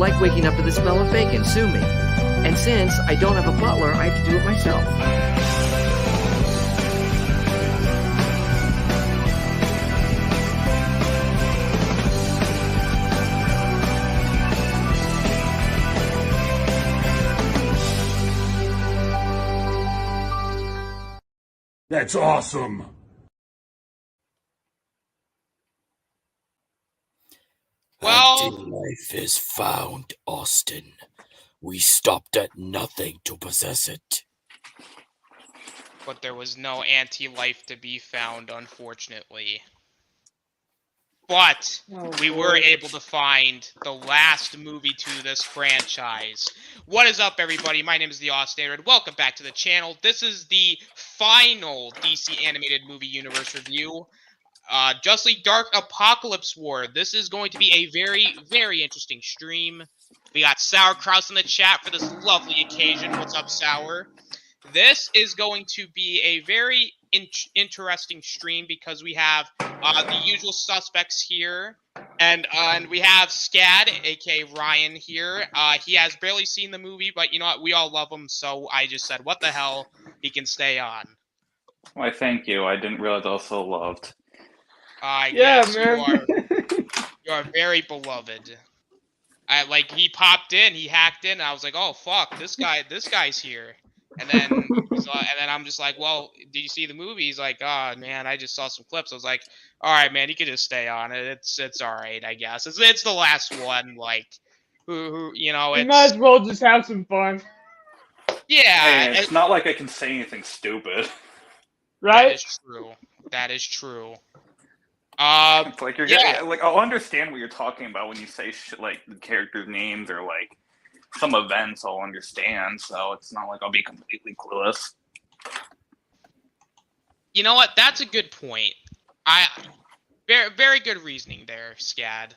like waking up to the smell of bacon. Sue me. And since I don't have a butler, I have to do it myself. That's awesome! Well, life is found, Austin. We stopped at nothing to possess it. But there was no anti-life to be found, unfortunately. But we were able to find the last movie to this franchise. What is up, everybody? My name is the Austin, and welcome back to the channel. This is the final DC animated movie universe review. JusticeLeagueDark Apokolips War. This is going to be a very, very interesting stream. We got Sauerkraut in the chat for this lovely occasion. What's up, Sour? This is going to be a very interesting stream because we have the usual suspects here, and we have Scad, aka Ryan, here. He has barely seen the movie, but you know what? We all love him, so I just said, what the hell? He can stay on. Why, thank you. I didn't realize I was so loved. Yes, man. You are very beloved. He popped in, he hacked in, and I was like, oh fuck, this guy's here. And then I'm just like, well, did you see the movie? He's like, oh man, I just saw some clips. I was like, all right, man, you could just stay on it. It's all right, I guess. It's the last one. Like, who you know? You might as well just have some fun. Yeah, hey, it's not like I can say anything stupid. Right? That is true. That is true. It's like you're getting, like, I'll understand what you're talking about when you say shit like the characters' names or like some events. I'll understand, so it's not like I'll be completely clueless. You know what? That's a good point. Very, very good reasoning there, Scad.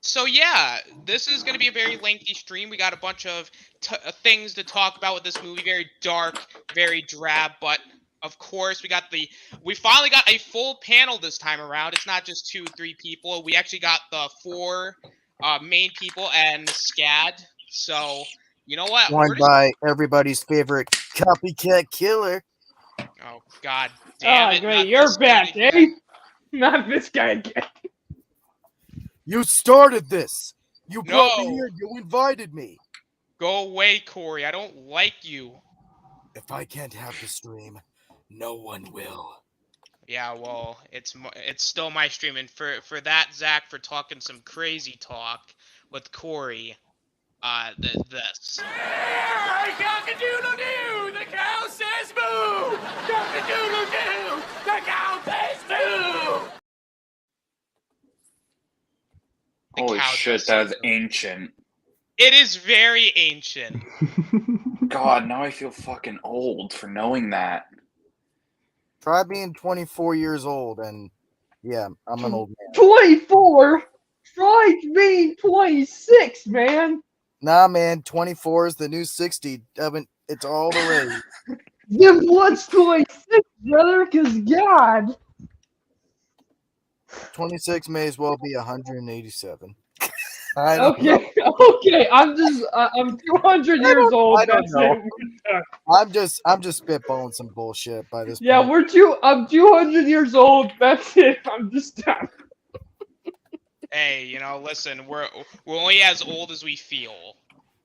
So yeah, this is going to be a very lengthy stream. We got a bunch of things to talk about with this movie. Very dark, very drab, but of course, we finally got a full panel this time around. It's not just 2-3 people. We actually got the 4 main people and Scad. So, you know what? Joined by everybody's favorite copycat killer. Oh, god damn it. Great. You're back, eh? Not this guy again. You started this. You brought me here. You invited me. Go away, Corey. I don't like you. If I can't have the stream, no one will. Yeah, well, it's still my stream, and for that, Zach, for talking some crazy talk with Corey, this. Cock-a-doodle-doo! The cow says moo! Cock-a-doodle-doo! The cow says moo! Holy shit, that's ancient. It is very ancient. God, now I feel fucking old for knowing that. Try being 24 years old, and yeah, I'm an old man. 24? Try being 26, man. Nah, man, 24 is the new 60. It's all the rage. Then what's 26, brother? Because God. 26 may as well be 187. Okay. I'm 200 years old. That's it. I'm just spitballing some bullshit by this Yeah, point. I'm 200 years old. That's it. I'm just done. Hey, you know, listen, we're only as old as we feel.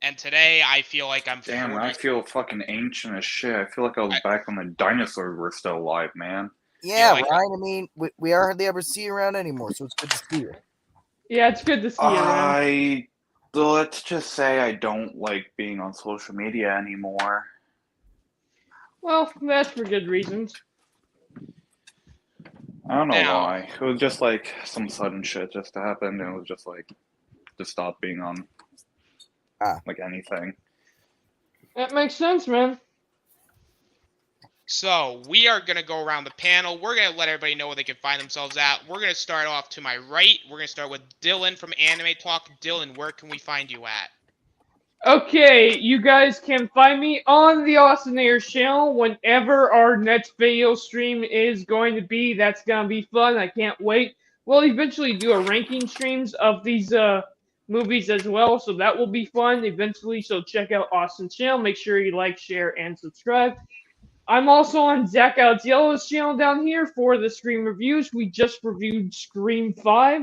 And today, I feel like I'm 40. Damn, I feel fucking ancient as shit. I feel like I was back when the dinosaurs were still alive, man. Yeah, Ryan, I mean, we hardly ever see you around anymore, so it's good to see you. Yeah, it's good to see you, man. Let's just say I don't like being on social media anymore. Well, that's for good reasons. I don't know why. It was just like some sudden shit just happened, and it was just like, just stop being on like anything. That makes sense, man. So, we are going to go around the panel. We're going to let everybody know where they can find themselves at. We're going to start off to my right. We're going to start with Dylan from Anime Talk. Dylan, where can we find you at? Okay, you guys can find me on the Austin Ayers channel whenever our next video stream is going to be. That's going to be fun. I can't wait. We'll eventually do a ranking streams of these movies as well, so that will be fun eventually. So check out Austin's channel. Make sure you like, share, and subscribe. I'm also on Zach Yellow's channel down here for the Scream reviews. We just reviewed Scream 5.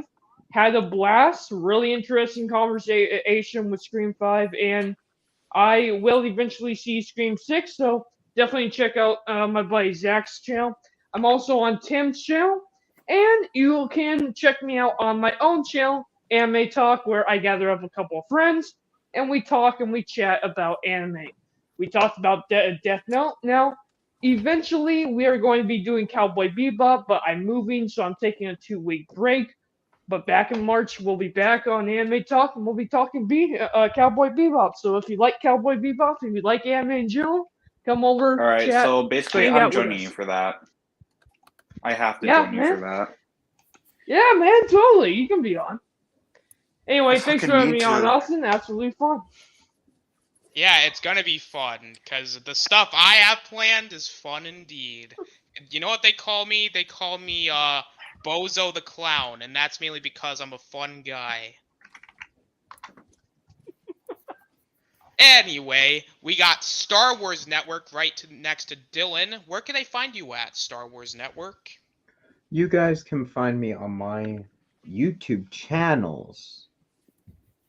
Had a blast. Really interesting conversation with Scream 5, and I will eventually see Scream 6, so definitely check out my buddy Zach's channel. I'm also on Tim's channel, and you can check me out on my own channel, Anime Talk, where I gather up a couple of friends, and we talk and we chat about anime. We talked about Death Note. Now, eventually, we are going to be doing Cowboy Bebop, but I'm moving, so I'm taking a 2-week break. But back in March, we'll be back on Anime Talk, and we'll be talking Cowboy Bebop. So if you like Cowboy Bebop, if you like anime in general, come over, All right, chat, so basically, hang I'm out with joining us. you for that. I have to Yeah, join you man. for that. Yeah, man, totally. You can be on. Anyway, I thanks for fucking having need me on, to. Austin. Absolutely fun. Yeah, it's gonna be fun, because the stuff I have planned is fun indeed. You know what they call me? They call me, Bozo the Clown, and that's mainly because I'm a fun guy. Anyway, we got Star Wars Network next to Dylan. Where can they find you at, Star Wars Network? You guys can find me on my YouTube channels.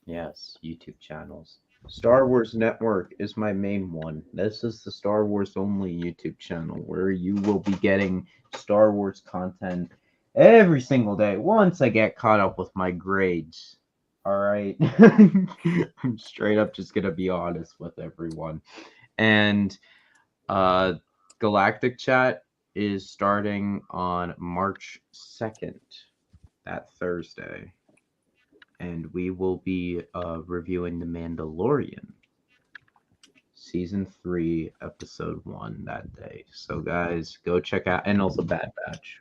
Yes, YouTube channels. Star Wars Network is my main one. This is the Star Wars only YouTube channel where you will be getting Star Wars content every single day once I get caught up with my grades. Alright? I'm straight up just gonna be honest with everyone. And Galactic Chat is starting on March 2nd, that Thursday. And we will be reviewing The Mandalorian, Season 3, Episode 1 that day. So, guys, go check out, and also Bad Batch.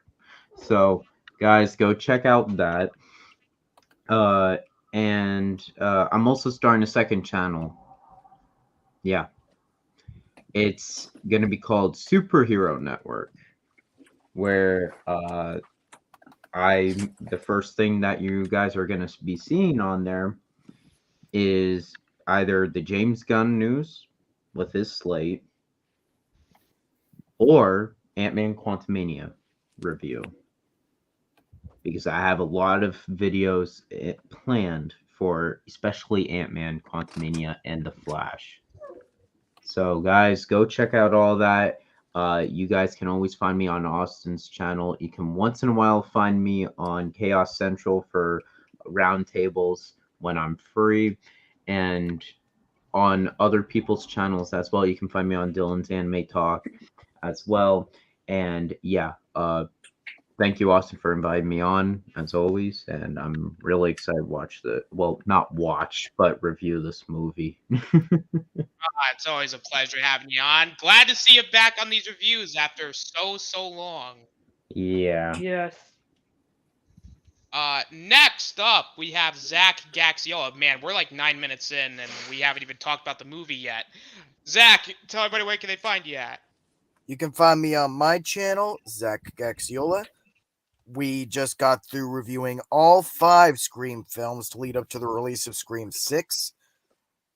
So, guys, go check out that. And I'm also starting a second channel. Yeah. It's going to be called Superhero Network, where the first thing that you guys are going to be seeing on there is either the James Gunn news with his slate or Ant-Man Quantumania review, because I have a lot of videos planned for especially Ant-Man Quantumania and The Flash. So guys, go check out all that. You guys can always find me on Austin's channel. You can once in a while find me on Chaos Central for roundtables when I'm free, and on other people's channels as well. You can find me on Dylan's Anime Talk as well. And yeah, thank you, Austin, for inviting me on as always. And I'm really excited to not watch, but review this movie. It's always a pleasure having you on. Glad to see you back on these reviews after so long. Yeah. Yes. Next up, we have Zach Gaxiola. Man, we're like 9 minutes in, and we haven't even talked about the movie yet. Zach, tell everybody where can they find you at? You can find me on my channel, Zach Gaxiola. We just got through reviewing all 5 Scream films to lead up to the release of Scream 6.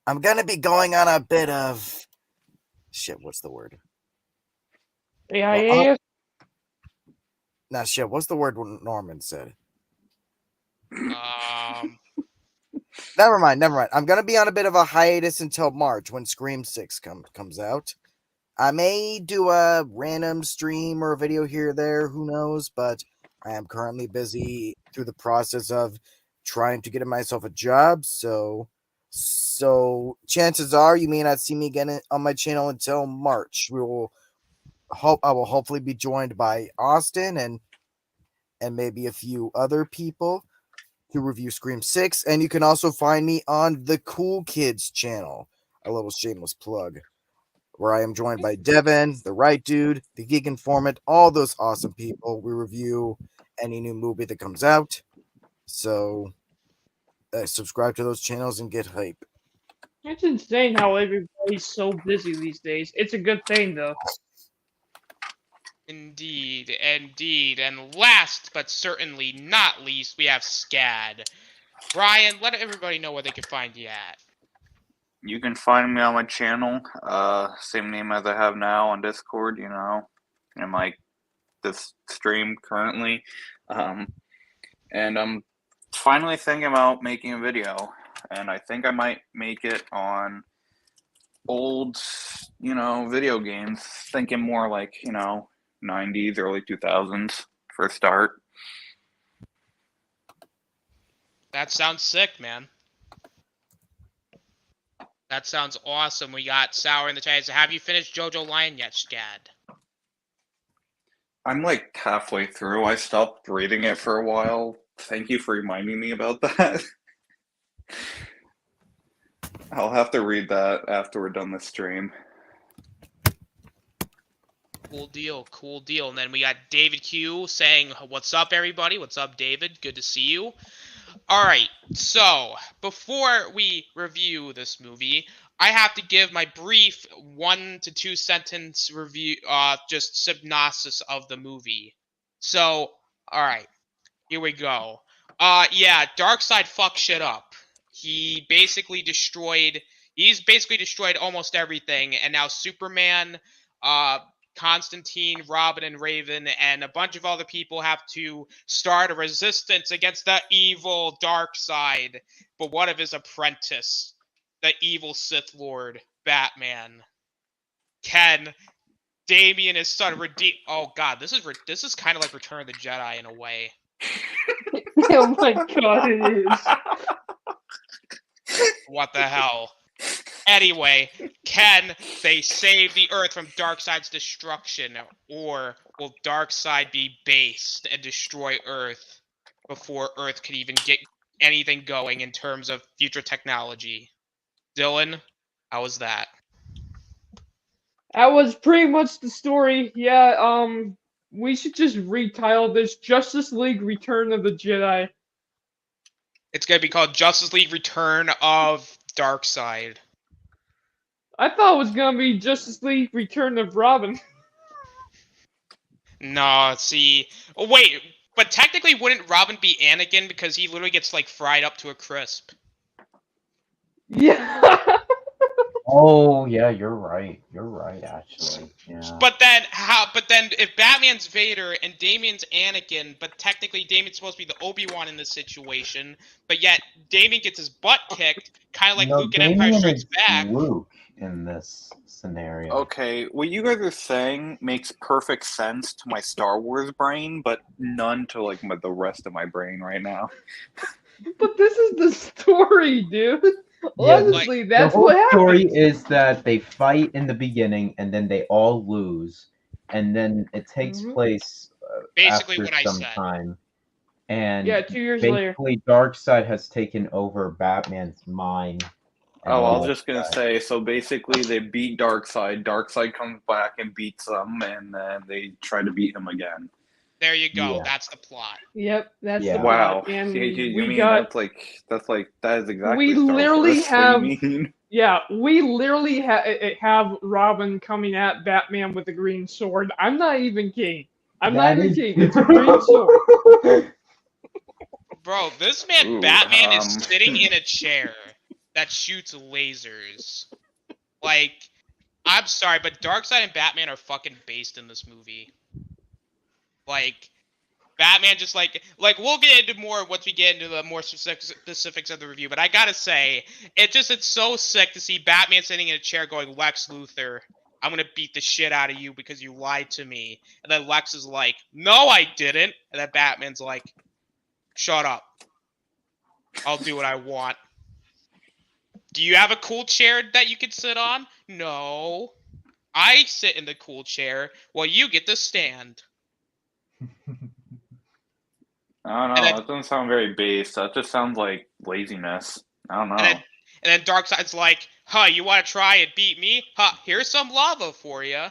I'm going to be going on a bit of... Shit, what's the word? Yeah. Nah, shit, what's the word Norman said? Never mind. I'm going to be on a bit of a hiatus until March when Scream 6 comes out. I may do a random stream or a video here or there, who knows, but I am currently busy through the process of trying to get myself a job, so chances are you may not see me again on my channel until March. I will hopefully be joined by Austin and maybe a few other people to review Scream 6, and you can also find me on the Cool Kids channel, a little shameless plug, where I am joined by Devin, the Right Dude, the Geek Informant, all those awesome people. We review any new movie that comes out, so subscribe to those channels and get hype. It's insane how everybody's so busy these days. It's a good thing, though. Indeed. And last but certainly not least, we have SCAD. Brian, let everybody know where they can find you at. You can find me on my channel, same name as I have now on Discord, you know, in my this stream currently. And I'm finally thinking about making a video, and I think I might make it on old, you know, video games, thinking more like, you know, 90s, early 2000s for a start. That sounds sick, man. That sounds awesome. We got Sour in the chat. Have you finished JoJo Lion yet, Scad? I'm like halfway through. I stopped reading it for a while. Thank you for reminding me about that. I'll have to read that after we're done this stream. Cool deal, cool deal. And then we got David Q saying, "What's up, everybody? What's up, David? Good to see you." All right, so before we review this movie, I have to give my brief 1 to 2 sentence review, just synopsis of the movie. So, all right, here we go. Yeah, Darkseid fucked shit up. He's basically destroyed almost everything, and now Superman, Constantine, Robin, and Raven, and a bunch of other people have to start a resistance against the evil Darkseid. But what of his apprentice, the evil Sith Lord, Batman? Can Damian, his son, redeem? Oh God, this is kind of like Return of the Jedi in a way. Oh my God, it is. What the hell? Anyway, can they save the Earth from Darkseid's destruction, or will Darkseid be based and destroy Earth before Earth can even get anything going in terms of future technology? Dylan, how was that? That was pretty much the story. Yeah, we should just retitle this Justice League Return of the Jedi. It's gonna be called Justice League Return of Darkseid. I thought it was gonna be Justice League Return of Robin. No, see, oh, wait, but technically wouldn't Robin be Anakin because he literally gets like fried up to a crisp? Yeah. Oh yeah, you're right. You're right, actually. Yeah. But then if Batman's Vader and Damien's Anakin, but technically Damien's supposed to be the Obi-Wan in this situation, but yet Damien gets his butt kicked, kind of like Luke in Empire Damien Strikes is Back. Luke in this scenario. Okay, what you guys are saying makes perfect sense to my Star Wars brain, but none to like the rest of my brain right now. But this is the story, dude. Yeah, Honestly, that's the whole what happens. story is that they fight in the beginning and then they all lose, and then it takes place Basically after what I some said. time. And Yeah, 2 years later. basically, Darkseid has taken over Batman's mind. Oh, I was just gonna say, so basically they beat Darkseid, Darkseid comes back and beats them, and then they try to beat him again. There you go. Yeah. That's the plot. Yep, that's Yeah. the Wow. plot. And You we mean got that is exactly we Star literally Wars. have- What do you mean? yeah, we literally have Robin coming at Batman with a green sword. I'm not even kidding. I'm not even kidding. It's a green sword. Bro, this man Ooh, Batman is sitting in a chair that shoots lasers. Like, I'm sorry, but Darkseid and Batman are fucking based in this movie. Like, Batman just like we'll get into more once we get into the more specifics of the review, but I gotta say, it's so sick to see Batman sitting in a chair going, Lex Luthor, I'm gonna beat the shit out of you because you lied to me. And then Lex is like, no, I didn't. And then Batman's like, shut up. I'll do what I want. Do you have a cool chair that you can sit on? No. I sit in the cool chair while you get the stand. I don't know. That doesn't sound very base. That just sounds like laziness. I don't know. And then Darkseid's like, huh, you want to try and beat me? Huh, here's some lava for you.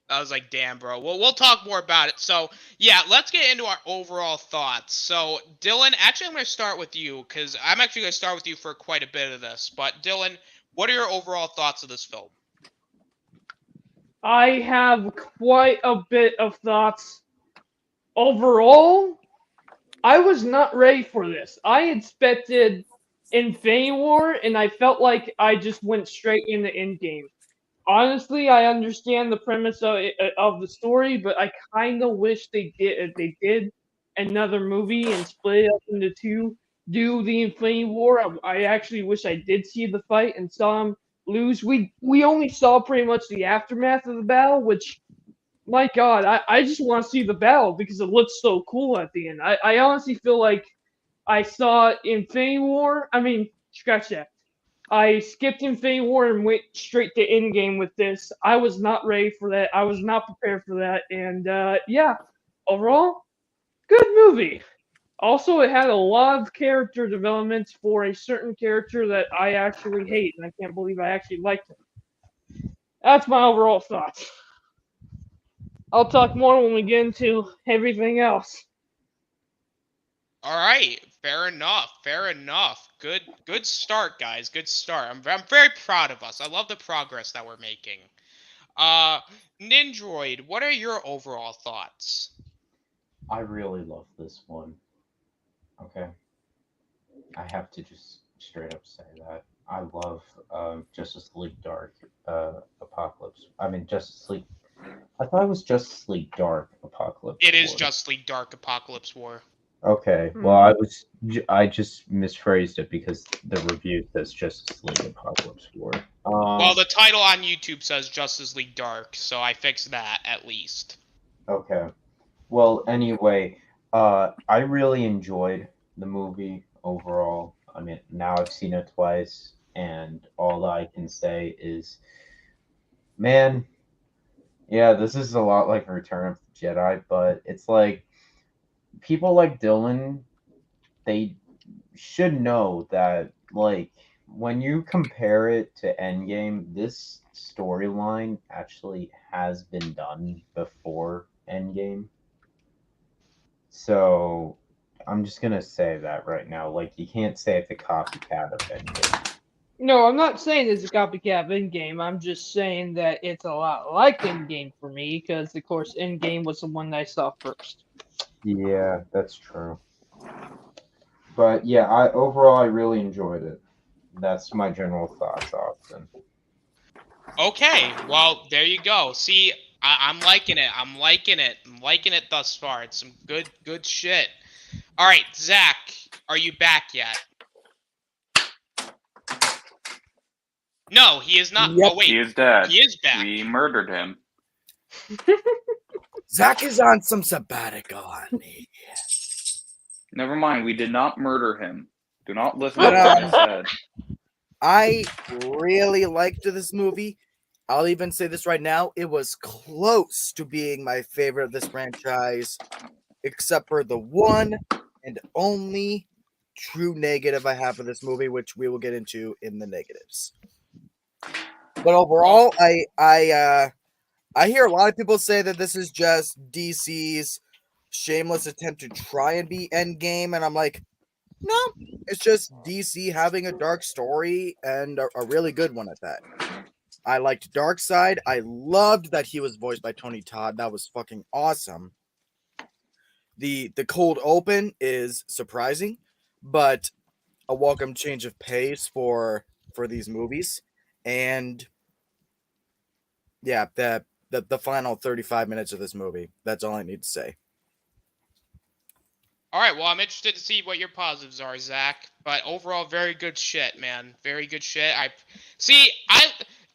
I was like, damn, bro. Well, we'll talk more about it. So, yeah, let's get into our overall thoughts. So, Dylan, actually, I'm going to start with you, because I'm actually going to start with you for quite a bit of this. But, Dylan, what are your overall thoughts of this film? I have quite a bit of thoughts. overall, I was not ready for this. I expected Infinity War, and I felt like I just went straight into Endgame. Honestly, I understand the premise of the story, but I kind of wish they did another movie and split it up into two. Do the Infinity War. I actually wish I did see the fight and saw him lose. We only saw pretty much the aftermath of the battle, which, my God, I just want to see the battle because it looks so cool at the end. I honestly feel like I saw Infinity War. I mean, scratch that. I skipped Infinity War and went straight to Endgame with this. I was not ready for that. I was not prepared for that. And yeah, overall, good movie. Also, it had a lot of character developments for a certain character that I actually hate, and I can't believe I actually liked him. That's my overall thoughts. I'll talk more when we get into everything else. All right, fair enough. Fair enough. Good start, guys. Good start. I'm very proud of us. I love the progress that we're making. Nindroid, what are your overall thoughts? I really love this one. Okay. I have to just straight up say that. I love Justice League Dark Apocalypse. I mean, Justice League. I thought it was Justice League Dark Apocalypse. It is War. Justice League Dark Apocalypse War. Okay, well, I just misphrased it because the review says Justice League Apocalypse War. Well, the title on YouTube says Justice League Dark, so I fixed that at least. Okay. Well, anyway, I really enjoyed the movie overall. I mean, now I've seen it twice, and all I can say is, man, yeah, this is a lot like Return of the Jedi, but it's like people like Dylan, they should know that, like, when you compare it to Endgame, this storyline actually has been done before Endgame. So I'm just gonna say that right now. Like, you can't say it's a copycat of Endgame. No, I'm not saying it's a copycat of Endgame. I'm just saying that it's a lot like Endgame for me because, of course, Endgame was the one that I saw first. Yeah, that's true. But yeah, overall I really enjoyed it. That's my general thoughts, Austin. Okay, well, there you go. See, I'm liking it. I'm liking it. I'm liking it thus far. It's some good shit. All right, Zach, are you back yet? No, he is not. Yep. Oh, wait. He is dead. He is back. We murdered him. Zach is on some sabbatical on me. Never mind, we did not murder him. Do not listen to what I said. I really liked this movie. I'll even say this right now. It was close to being my favorite of this franchise, except for the one and only true negative I have for this movie, which we will get into in the negatives. But overall, I hear a lot of people say that this is just DC's shameless attempt to try and be Endgame, and I'm like, no, it's just DC having a dark story and a really good one at that. I liked Darkseid. I loved that he was voiced by Tony Todd. That was fucking awesome. The cold open is surprising, but a welcome change of pace for these movies. And yeah, the final 35 minutes of this movie. That's all I need to say. All right, well, I'm interested to see what your positives are, Zach. But overall, very good shit, man. Very good shit.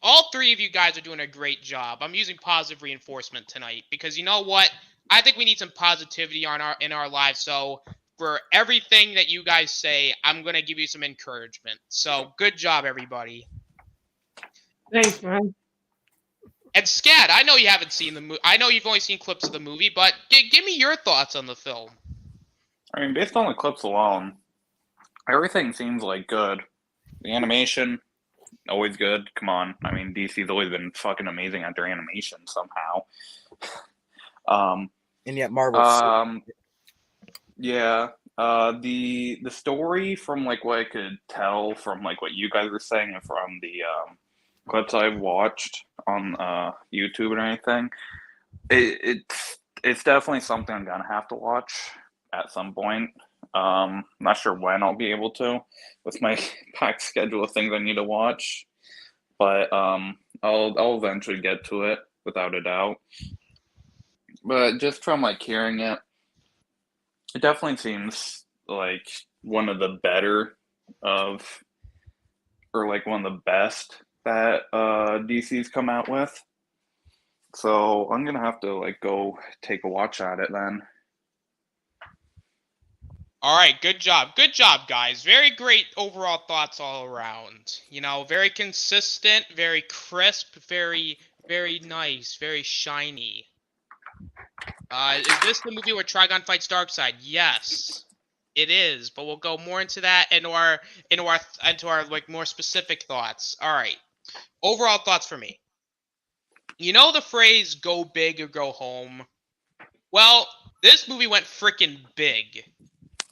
All three of you guys are doing a great job. I'm using positive reinforcement tonight because you know what? I think we need some positivity in our lives. So for everything that you guys say, I'm gonna give you some encouragement. So good job, everybody. Thanks, man. And Scad, I know you haven't seen the movie. I know you've only seen clips of the movie, but give me your thoughts on the film. I mean, based on the clips alone, everything seems like good. The animation, always good. Come on. I mean, DC's always been fucking amazing at their animation somehow. And yet Marvel. Yeah. The story, from like what I could tell from like what you guys were saying and from the clips I've watched on YouTube and anything, it's definitely something I'm gonna have to watch at some point. Not sure when I'll be able to with my packed schedule of things I need to watch, but I'll eventually get to it without a doubt. But just from like hearing it, it definitely seems like one of the better of, or like one of the best that DC's come out with. So I'm gonna have to like go take a watch at it then. All right, good job, guys. Very great overall thoughts all around. You know, very consistent, very crisp, very nice, very shiny. Is this the movie where Trigon fights Darkseid? Yes, it is. But we'll go more into that into our like more specific thoughts. All right, overall thoughts for me. You know the phrase "go big or go home." Well, this movie went freaking big.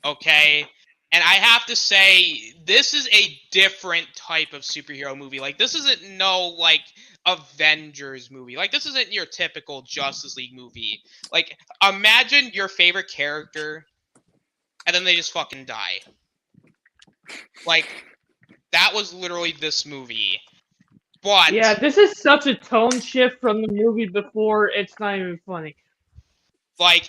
Okay, and I have to say, this is a different type of superhero movie. Like, this isn't like Avengers movie. Like, this isn't your typical Justice League movie. Like, imagine your favorite character, and then they just fucking die. Like, that was literally this movie. But yeah, this is such a tone shift from the movie before. It's not even funny. Like,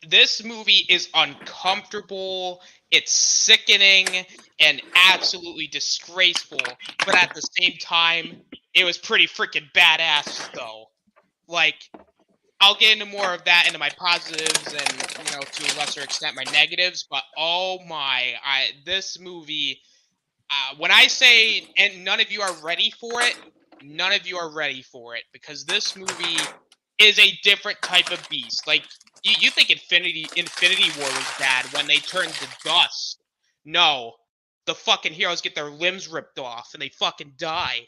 this movie is uncomfortable, it's sickening, and absolutely disgraceful. But at the same time, it was pretty freaking badass, though. Like, I'll get into more of that into my positives and, you know, to a lesser extent, my negatives. But oh my, this movie, when I say, and none of you are ready for it, none of you are ready for it. Because this movie is a different type of beast. Like, you think Infinity War was bad when they turned to dust. No. The fucking heroes get their limbs ripped off and they fucking die.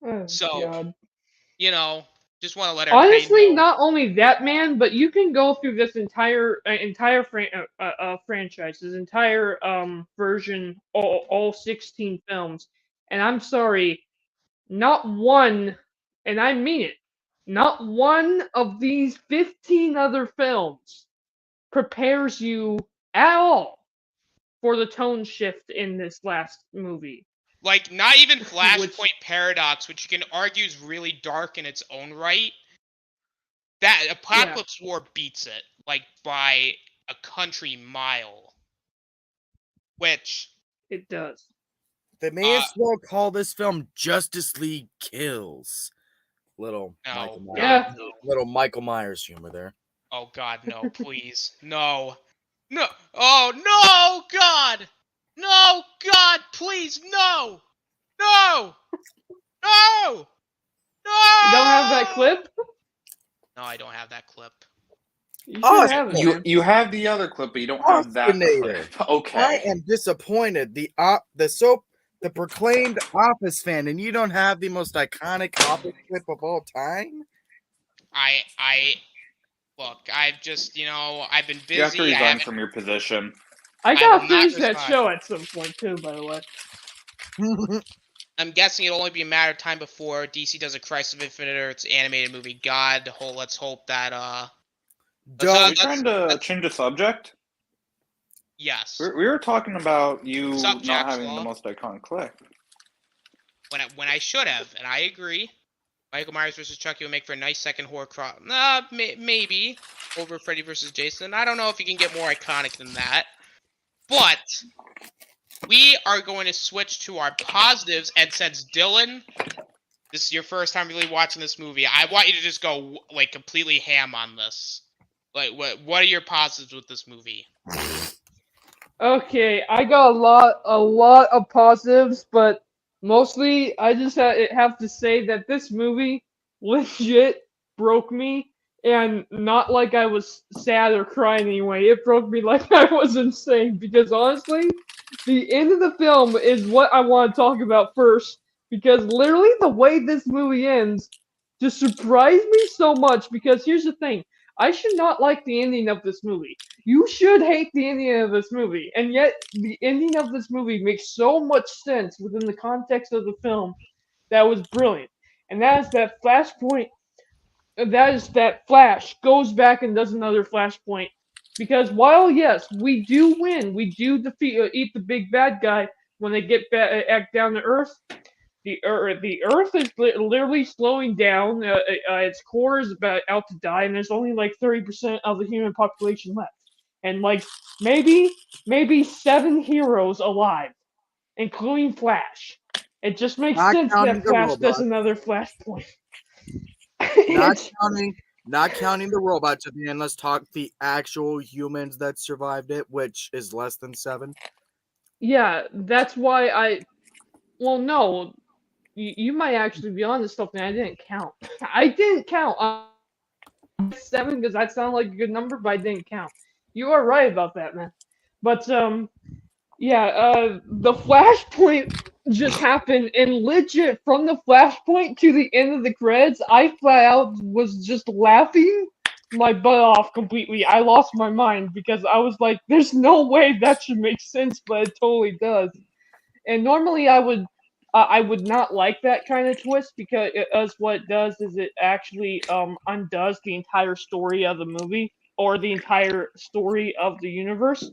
Oh, So, God. You know, just want to let everybody Honestly, know. not only that, man, but you can go through this entire franchise, this entire version, all 16 films, and I'm sorry, not one, and I mean it, not one of these 15 other films prepares you at all for the tone shift in this last movie. Like, not even Flashpoint Paradox, which you can argue is really dark in its own right. That Apocalypse War beats it, like, by a country mile. Which it does. They may as well call this film Justice League Kills. Little Michael Myers humor there. Oh God, no! Please, no. Oh no, God! No, God! Please, no! No! No! You don't have that clip? No, I don't have that clip. You have the other clip, but you don't have that clip. Okay. I am disappointed. The proclaimed Office fan, and you don't have the most iconic Office clip of all time. Look, I've just, I've been busy. You have to resign from your position. I gotta finish that show at some point too, by the way. I'm guessing it'll only be a matter of time before DC does a Crisis of Infinite Earth's animated movie. Let's hope that Are you trying to change the subject? Yes. We were talking about you not Jack having Slaw? the most iconic clip. When I should have, and I agree. Michael Myers vs. Chucky will make for a nice second horror crop. Maybe over Freddy vs. Jason. I don't know if you can get more iconic than that. But we are going to switch to our positives, and since Dylan, this is your first time really watching this movie, I want you to just go like completely ham on this. Like, what are your positives with this movie? Okay, I got a lot of positives, but mostly I just have to say that this movie legit broke me, and not like I was sad or crying anyway. It broke me like I was insane, because honestly, the end of the film is what I want to talk about first, because literally the way this movie ends just surprised me so much, because here's the thing. I should not like the ending of this movie. You should hate the ending of this movie, and yet the ending of this movie makes so much sense within the context of the film that was brilliant. And that is that Flashpoint that is that Flash goes back and does another Flashpoint. Because while yes, we do win, we do defeat eat the big bad guy when they get back down to Earth. The Earth is literally slowing down. Its core is about out to die, and there's only like 30% of the human population left, and like maybe 7 heroes alive, including Flash. It just makes Not sense counting that the Flash does robots. another Flashpoint. Not counting the robots at the end. Let's talk the actual humans that survived it, which is less than 7. Yeah, that's why well, no, you might actually be on this stuff, man. I didn't count. I didn't count. 7 because that sounded like a good number, but I didn't count. You are right about that, man. But yeah, the Flashpoint just happened, and legit from the Flashpoint to the end of the credits, I flat out was just laughing my butt off completely. I lost my mind because I was like, "There's no way that should make sense," but it totally does. And normally I would not like that kind of twist because what it does is it actually undoes the entire story of the movie or the entire story of the universe.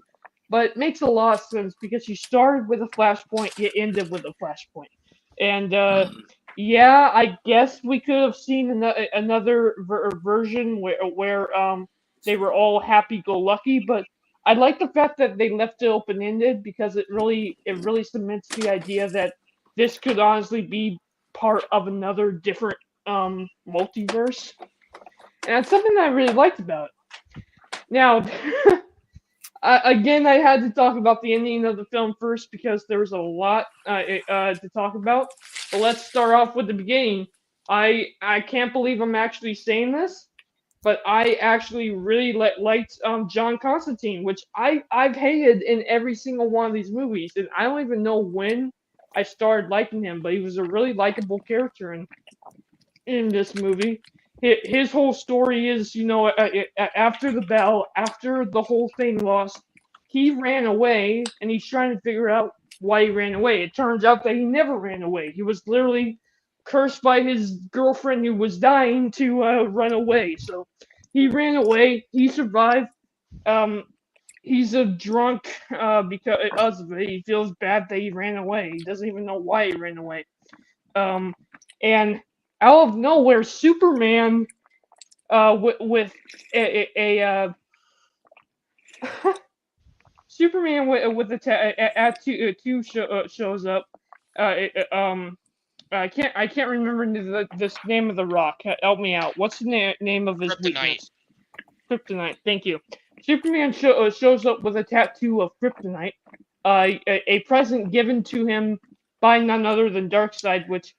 But it makes a lot of sense because you started with a Flashpoint, you ended with a Flashpoint. And yeah, I guess we could have seen another version where they were all happy-go-lucky, but I like the fact that they left it open-ended because it really cements the idea that this could honestly be part of another different multiverse. And that's something that I really liked about it. Now, again, I had to talk about the ending of the film first because there was a lot to talk about. But let's start off with the beginning. I can't believe I'm actually saying this, but I actually really liked John Constantine, which I've hated in every single one of these movies, and I don't even know when I started liking him, but he was a really likable character in this movie. His whole story is, you know, after the battle, after the whole thing lost, he ran away, and he's trying to figure out why he ran away. It turns out that he never ran away. He was literally cursed by his girlfriend who was dying to run away. So he ran away. He survived. He's a drunk because of it. He feels bad that he ran away. He doesn't even know why he ran away. And out of nowhere, Superman with a Superman with a tattoo shows up. I can't remember this name of the rock. Help me out. What's the name of his weakness? Kryptonite. Thank you. Superman shows up with a tattoo of kryptonite, a present given to him by none other than Darkseid, which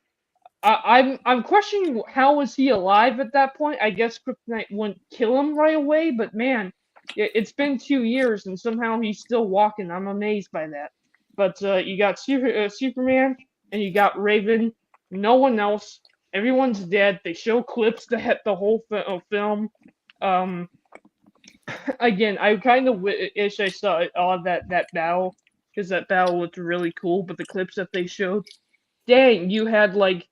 I'm questioning how was he alive at that point. I guess kryptonite wouldn't kill him right away, but man, it's been 2 years and somehow he's still walking. I'm amazed by that. But you got Superman and you got Raven. No one else. Everyone's dead. They show clips that the whole film. Again, I kind of wish I saw all of that battle because that battle looked really cool. But the clips that they showed, dang, you had like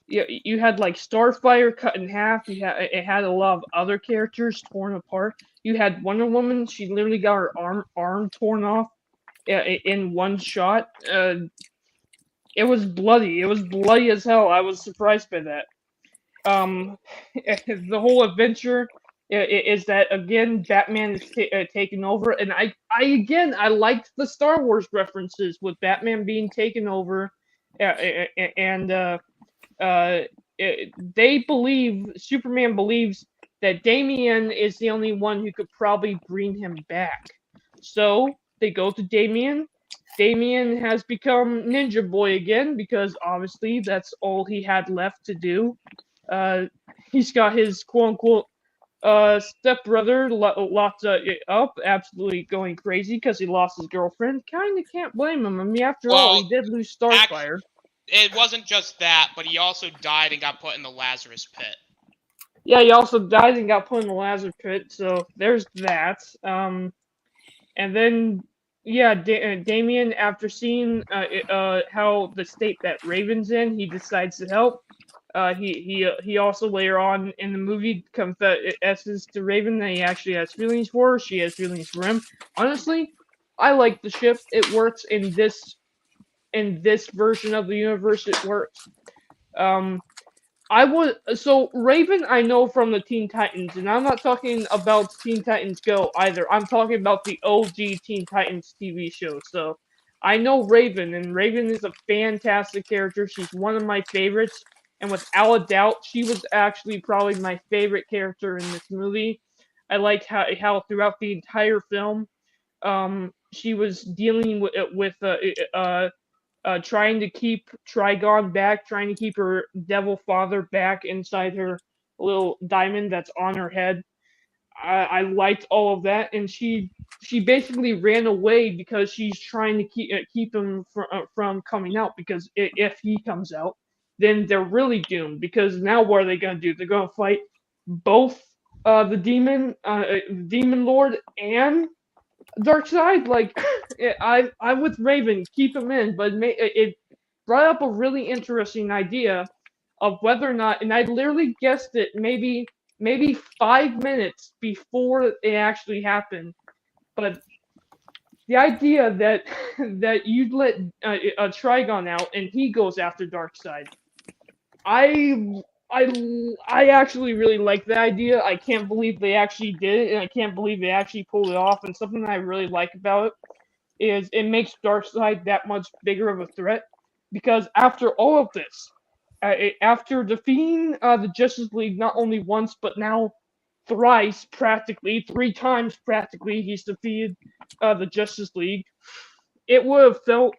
Starfire cut in half. It had a lot of other characters torn apart. You had Wonder Woman. She literally got her arm torn off in one shot. It was bloody. It was bloody as hell. I was surprised by that. The whole adventure is that again Batman is taken over, and I liked the Star Wars references with Batman being taken over, and Superman believes that Damian is the only one who could probably bring him back. So they go to Damian. Damian has become Ninja Boy again because obviously that's all he had left to do. He's got his quote-unquote stepbrother locked up, absolutely going crazy because he lost his girlfriend. Kind of can't blame him. I mean, after all, he did lose Starfire. It wasn't just that, but he also died and got put in the Lazarus pit. Yeah, he also died and got put in the Lazarus pit, so there's that. And then, yeah, Damian, after seeing how the state that Raven's in, he decides to help. He also later on in the movie confesses to Raven that he actually has feelings for her. She has feelings for him. Honestly, I like the ship. It works in this version of the universe. It works. Raven I know from the Teen Titans, and I'm not talking about Teen Titans Go either. I'm talking about the OG Teen Titans TV show. So I know Raven, and Raven is a fantastic character. She's one of my favorites, and without a doubt, she was actually probably my favorite character in this movie. I like how throughout the entire film, she was dealing with trying to keep Trigon back, trying to keep her devil father back inside her little diamond that's on her head. I liked all of that, and she basically ran away because she's trying to keep him from coming out. Because if he comes out, then they're really doomed. Because now what are they gonna do? They're gonna fight both the demon lord and Darkseid. Like I'm with Raven, keep him in, but it brought up a really interesting idea of whether or not, and I literally guessed it maybe 5 minutes before it actually happened, but the idea that you'd let Trigon out and he goes after Darkseid. I actually really like that idea. I can't believe they actually did it, and I can't believe they actually pulled it off. And something I really like about it is it makes Darkseid that much bigger of a threat, because after all of this, after defeating the Justice League not only once but now thrice, practically 3 times, practically he's defeated the Justice League. It would have felt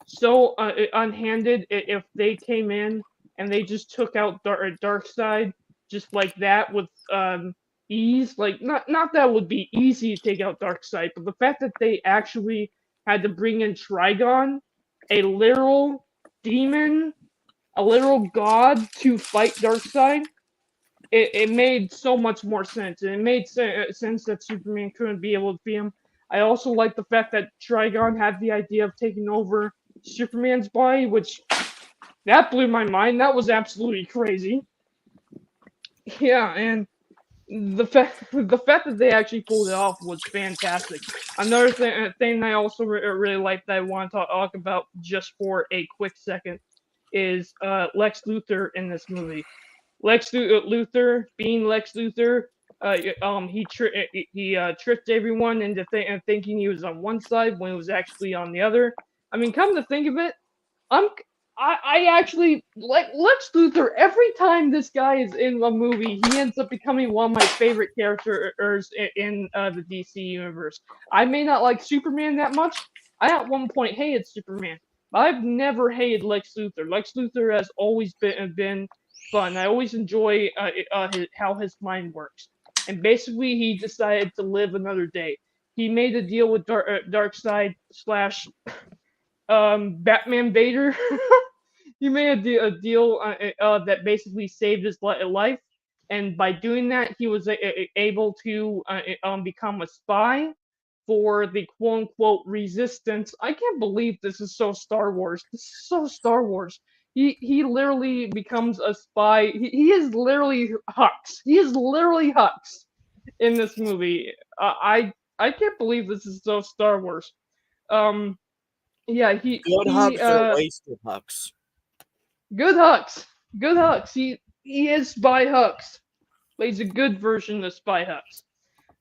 so unhanded if they came in and they just took out Darkseid just like that with ease. Like not that it would be easy to take out Darkseid, but the fact that they actually had to bring in Trigon, a literal demon, a literal god, to fight Darkseid, it made so much more sense. And it made sense that Superman couldn't be able to beat him. I also like the fact that Trigon had the idea of taking over Superman's body, which that blew my mind. That was absolutely crazy. Yeah, and the fact that they actually pulled it off was fantastic. Another thing I also really like that I want to talk about just for a quick second is Lex Luthor in this movie. Lex Luthor, being Lex Luthor, he tricked everyone into thinking he was on one side when he was actually on the other. I mean, come to think of it, I actually like Lex Luthor. Every time this guy is in a movie, he ends up becoming one of my favorite characters in the DC universe. I may not like Superman that much. I at one point hated Superman, but I've never hated Lex Luthor. Lex Luthor has always been fun. I always enjoy how his mind works. And basically, he decided to live another day. He made a deal with Darkseid / Batman Vader. He made a deal that basically saved his life, and by doing that, he was able to become a spy for the quote-unquote resistance. I can't believe this is so Star Wars. This is so Star Wars. He literally becomes a spy. He is literally Hux. He is literally Hux in this movie. I can't believe this is so Star Wars. Yeah, Good Hux or wasted Hux? Good Hux. Good Hux. He is Spy Hux. But he's a good version of Spy Hux.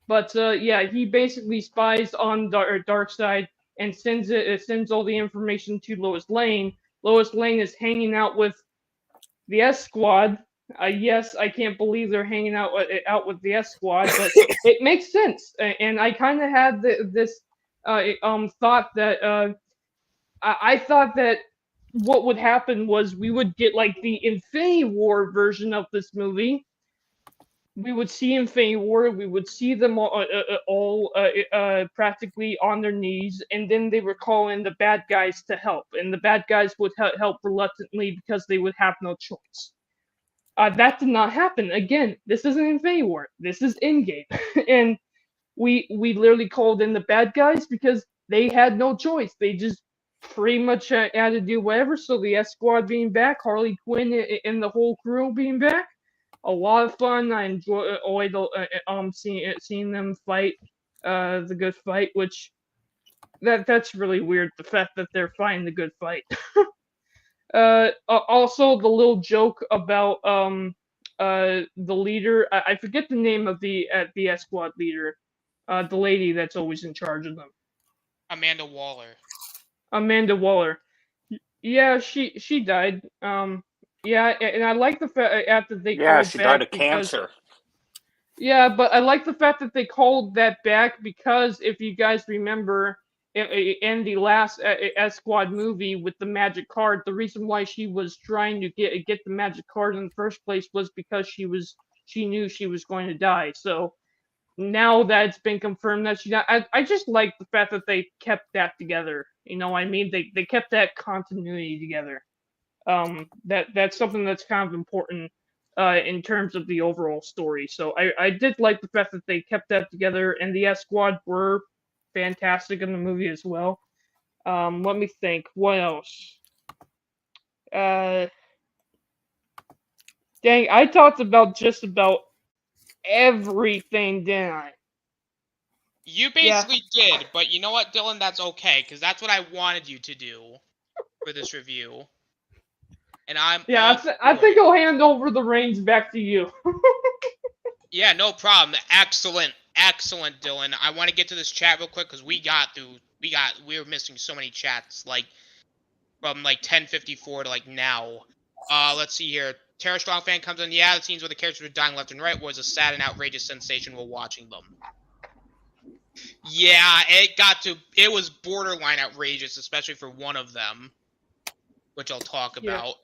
But yeah, he basically spies on Darkseid and sends all the information to Lois Lane. Lois Lane is hanging out with the S-Squad. Yes, I can't believe they're hanging out with the S-Squad, but it makes sense. And I kind of had this thought that I thought that what would happen was we would get like the Infinity War version of this movie. We would see Infinity War. We would see them all practically on their knees, and then they would call in the bad guys to help, and the bad guys would help reluctantly because they would have no choice. That did not happen. Again, this isn't Infinity War. This is Endgame, and we literally called in the bad guys because they had no choice. They just pretty much had to do whatever. So the S Squad being back, Harley Quinn and the whole crew being back, a lot of fun. I enjoyed seeing them fight the good fight, which that's really weird. The fact that they're fighting the good fight. Also the little joke about the leader. I forget the name of the S Squad leader, the lady that's always in charge of them. Amanda Waller. Amanda Waller. Yeah, she died. Yeah, and I like the fact after they Yeah, called she back died of because- cancer. Yeah, but I like the fact that they called that back because if you guys remember in the last S Squad movie with the magic card, the reason why she was trying to get the magic card in the first place was because she knew she was going to die. So now that it's been confirmed that she died, I just like the fact that they kept that together. You know what I mean? They kept that continuity together. That's something that's kind of important in terms of the overall story. So I did like the fact that they kept that together, and the S Squad were fantastic in the movie as well. Let me think. What else? Dang, I talked about just about everything, didn't I? You basically did, but you know what, Dylan? That's okay, because that's what I wanted you to do for this review. And I think I'll hand over the reins back to you. Yeah, no problem. Excellent, Dylan. I want to get to this chat real quick because we were missing so many chats, like from like 10:54 to like now. Let's see here. Tara Strong fan comes in. Yeah, the scenes where the characters were dying left and right was a sad and outrageous sensation while watching them. Yeah, it was borderline outrageous, especially for one of them, which I'll talk about.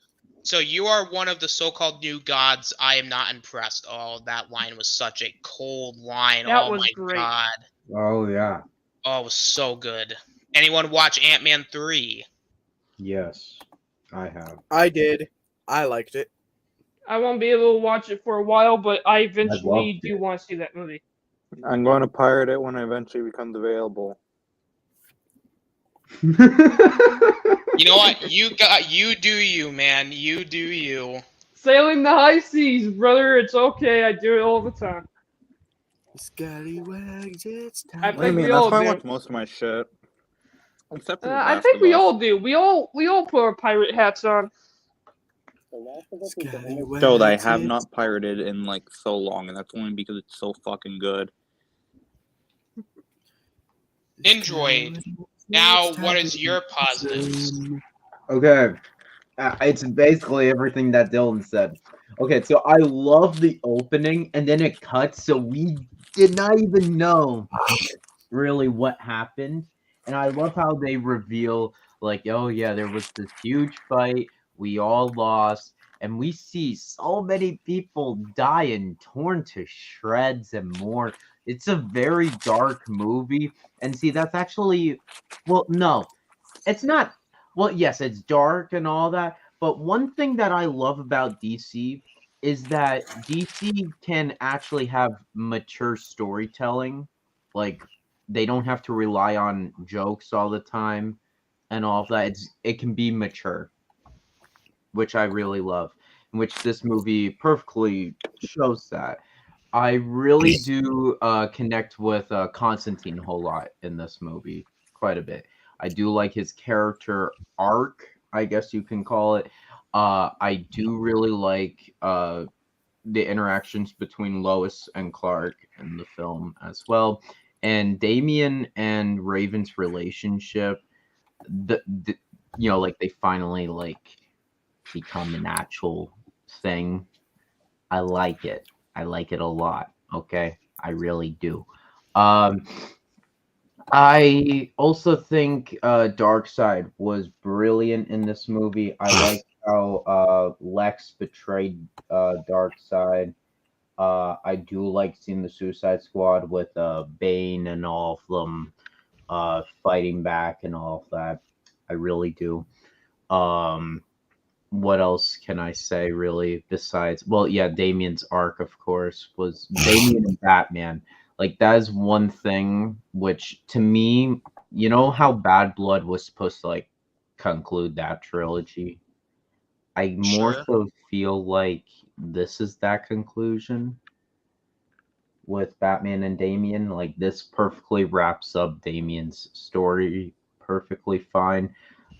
So you are one of the so-called new gods. I am not impressed. Oh, that line was such a cold line. That oh was my great. god. Oh yeah. Oh, it was so good. Anyone watch Ant-Man 3? Yes, I have. I did. I liked it. I won't be able to watch it for a while, but I eventually loved do it. want to see that movie. I'm going to pirate it when it eventually becomes available. You know what? You do you, man. You do you. Sailing the high seas, brother. It's okay. I do it all the time. Scallywags, it's time. I What do you think mean? we That's all why I do. watch most of my shit. Except for The I Last think of we Us. all do. We all put our pirate hats on. Dude, I have not pirated in like so long, and that's only because it's so fucking good. Android. Now, what is your positives? Okay, it's basically everything that Dylan said. Okay, so I love the opening, and then it cuts, so we did not even know really what happened. And I love how they reveal, like, oh yeah, there was this huge fight, we all lost, and we see so many people die and torn to shreds and more. It's a very dark movie, and see, that's actually, well, no, it's not. Well, yes, it's dark and all that, but one thing that I love about DC is that DC can actually have mature storytelling. Like, they don't have to rely on jokes all the time and all of that. It can be mature, which I really love, in which this movie perfectly shows that. I really do connect with Constantine a whole lot in this movie, quite a bit. I do like his character arc, I guess you can call it. I do really like the interactions between Lois and Clark in the film as well. And Damian and Raven's relationship, you know, like they finally like become an actual thing. I like it. I like it a lot. Okay, I really do. I also think Darkseid was brilliant in this movie. I like how Lex betrayed Darkseid. I do like seeing the Suicide Squad with Bane and all of them fighting back and all of that. I really do. What else can I say really besides? Well, yeah, Damian's arc, of course, was Damian and Batman. Like, that is one thing which, to me, you know how Bad Blood was supposed to, like, conclude that trilogy. I more Sure. so feel like this is that conclusion with Batman and Damian. Like, this perfectly wraps up Damian's story perfectly fine.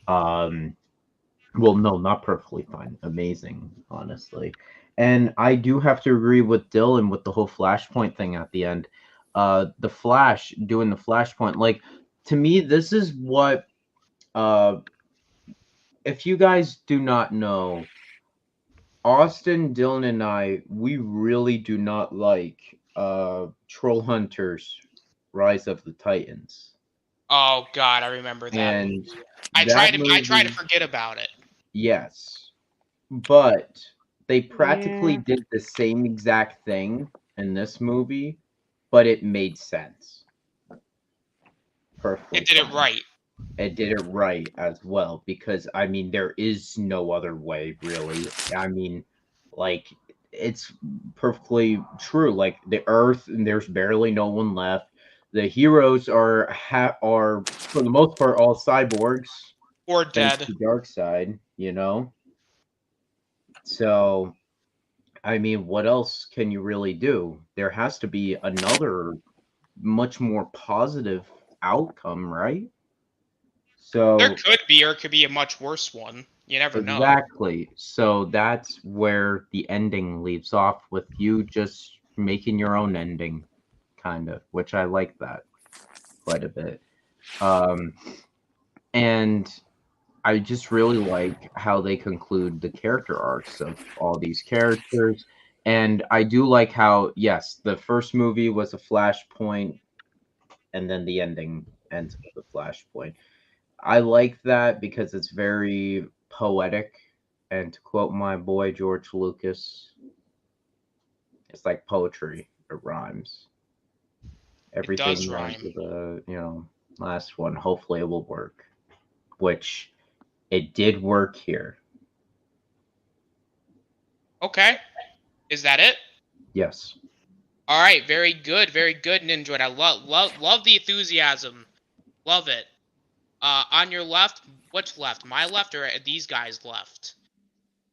Well, no, not perfectly fine. Amazing, honestly. And I do have to agree with Dylan with the whole Flashpoint thing at the end. The Flash doing the Flashpoint, like, to me, this is what if you guys do not know, Austin, Dylan, and I, we really do not like Troll Hunters Rise of the Titans. Oh God, I remember that. And I that try to movie, forget about it. yes. But they practically Yeah. did the same exact thing in this movie, but it made sense. Perfectly It did it fine. right. It did it right as well, because I mean there is no other way really. I mean, like, it's perfectly true. Like, the Earth, and there's barely no one left. The heroes are for the most part all cyborgs, Or thanks dead. to Darkseid, you know. So I mean, what else can you really do? There has to be another much more positive outcome, right? There So could be, or it could be a much worse one. You never know. exactly. So that's where the ending leaves off, with you just making your own ending, kind of, which I like that quite a bit. And I just really like how they conclude the character arcs of all these characters. And I do like how, yes, the first movie was a flashpoint, and then the ending ends with a flashpoint. I like that because it's very poetic. And to quote my boy George Lucas, it's like poetry. It rhymes. It does Everything down rhyme. to the, last one. Hopefully it will work. Which it did work here. Okay. Is that it? Yes. All right. Very good. Very good, Ninja. I love the enthusiasm. Love it. On your left, what's left? My left or these guys' left?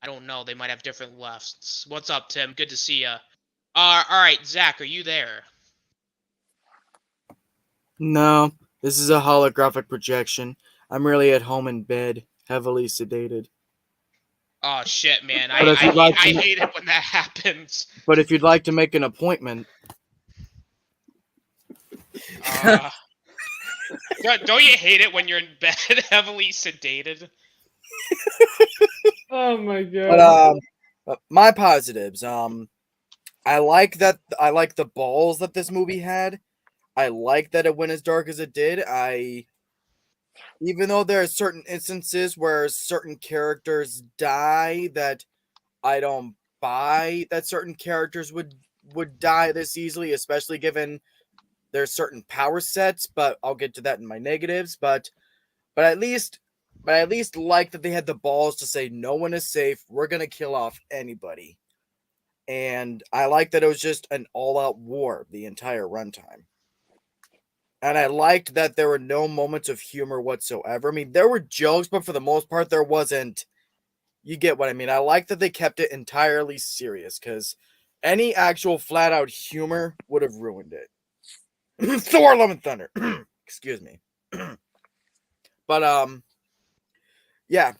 I don't know. They might have different lefts. What's up, Tim? Good to see ya. All right, Zach, are you there? No, this is a holographic projection. I'm really at home in bed, heavily sedated. Oh shit, man! But if you'd like to I ma- hate it when that happens. But if you'd like to make an appointment, Don't you hate it when you're in bed heavily sedated? Oh my god. my positives. I like the balls that this movie had. I like that it went as dark as it did. Even though there are certain instances where certain characters die that I don't buy that certain characters would die this easily, especially given there's certain power sets, but I'll get to that in my negatives. But at least like that they had the balls to say no one is safe. We're gonna kill off anybody, and I like that it was just an all-out war the entire runtime. And I liked that there were no moments of humor whatsoever. I mean, there were jokes, but for the most part, there wasn't. You get what I mean. I like that they kept it entirely serious, because any actual flat-out humor would have ruined it. Thor: Love and Thunder. Excuse me. But yeah.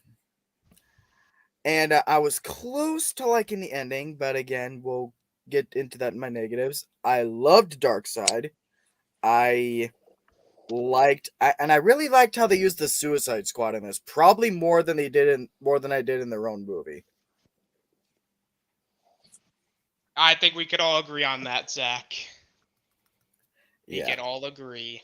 And I was close to liking the ending, but again, we'll get into that in my negatives. I loved Darkseid. I really liked how they used the Suicide Squad in this, probably more than I did in their own movie. I think we could all agree on that, Zach. We Yeah. could all agree.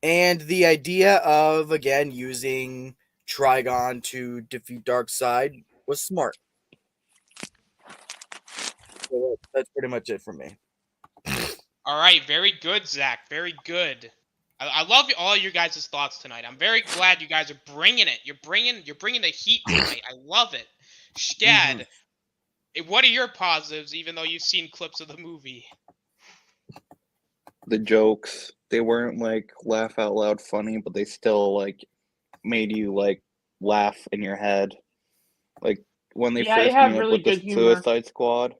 And the idea of, again, using Trigon to defeat Darkseid was smart. So that's pretty much it for me. All right, very good, Zach. Very good. I love all your guys' thoughts tonight. I'm very glad you guys are bringing it. You're bringing the heat tonight. I love it. Shad, what are your positives, even though you've seen clips of the movie? The jokes, they weren't like laugh out loud funny, but they still like made you like laugh in your head. Like when they Yeah, they first have meet up really with the good humor. Suicide Squad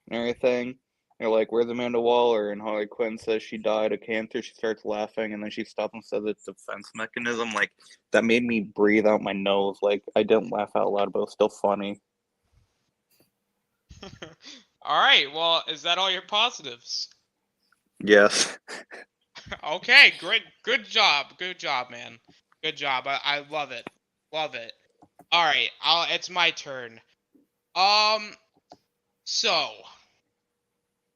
and everything. They're like, "Where's Amanda Waller?" And Harley Quinn says she died of cancer. She starts laughing, and then she stops and says it's a defense mechanism. Like that made me breathe out my nose. Like I didn't laugh out loud, but it was still funny. All right. Well, is that all your positives? Yes. Okay, great. Good job. Good job, man. Good job. I love it. Love it. All right. It's my turn. So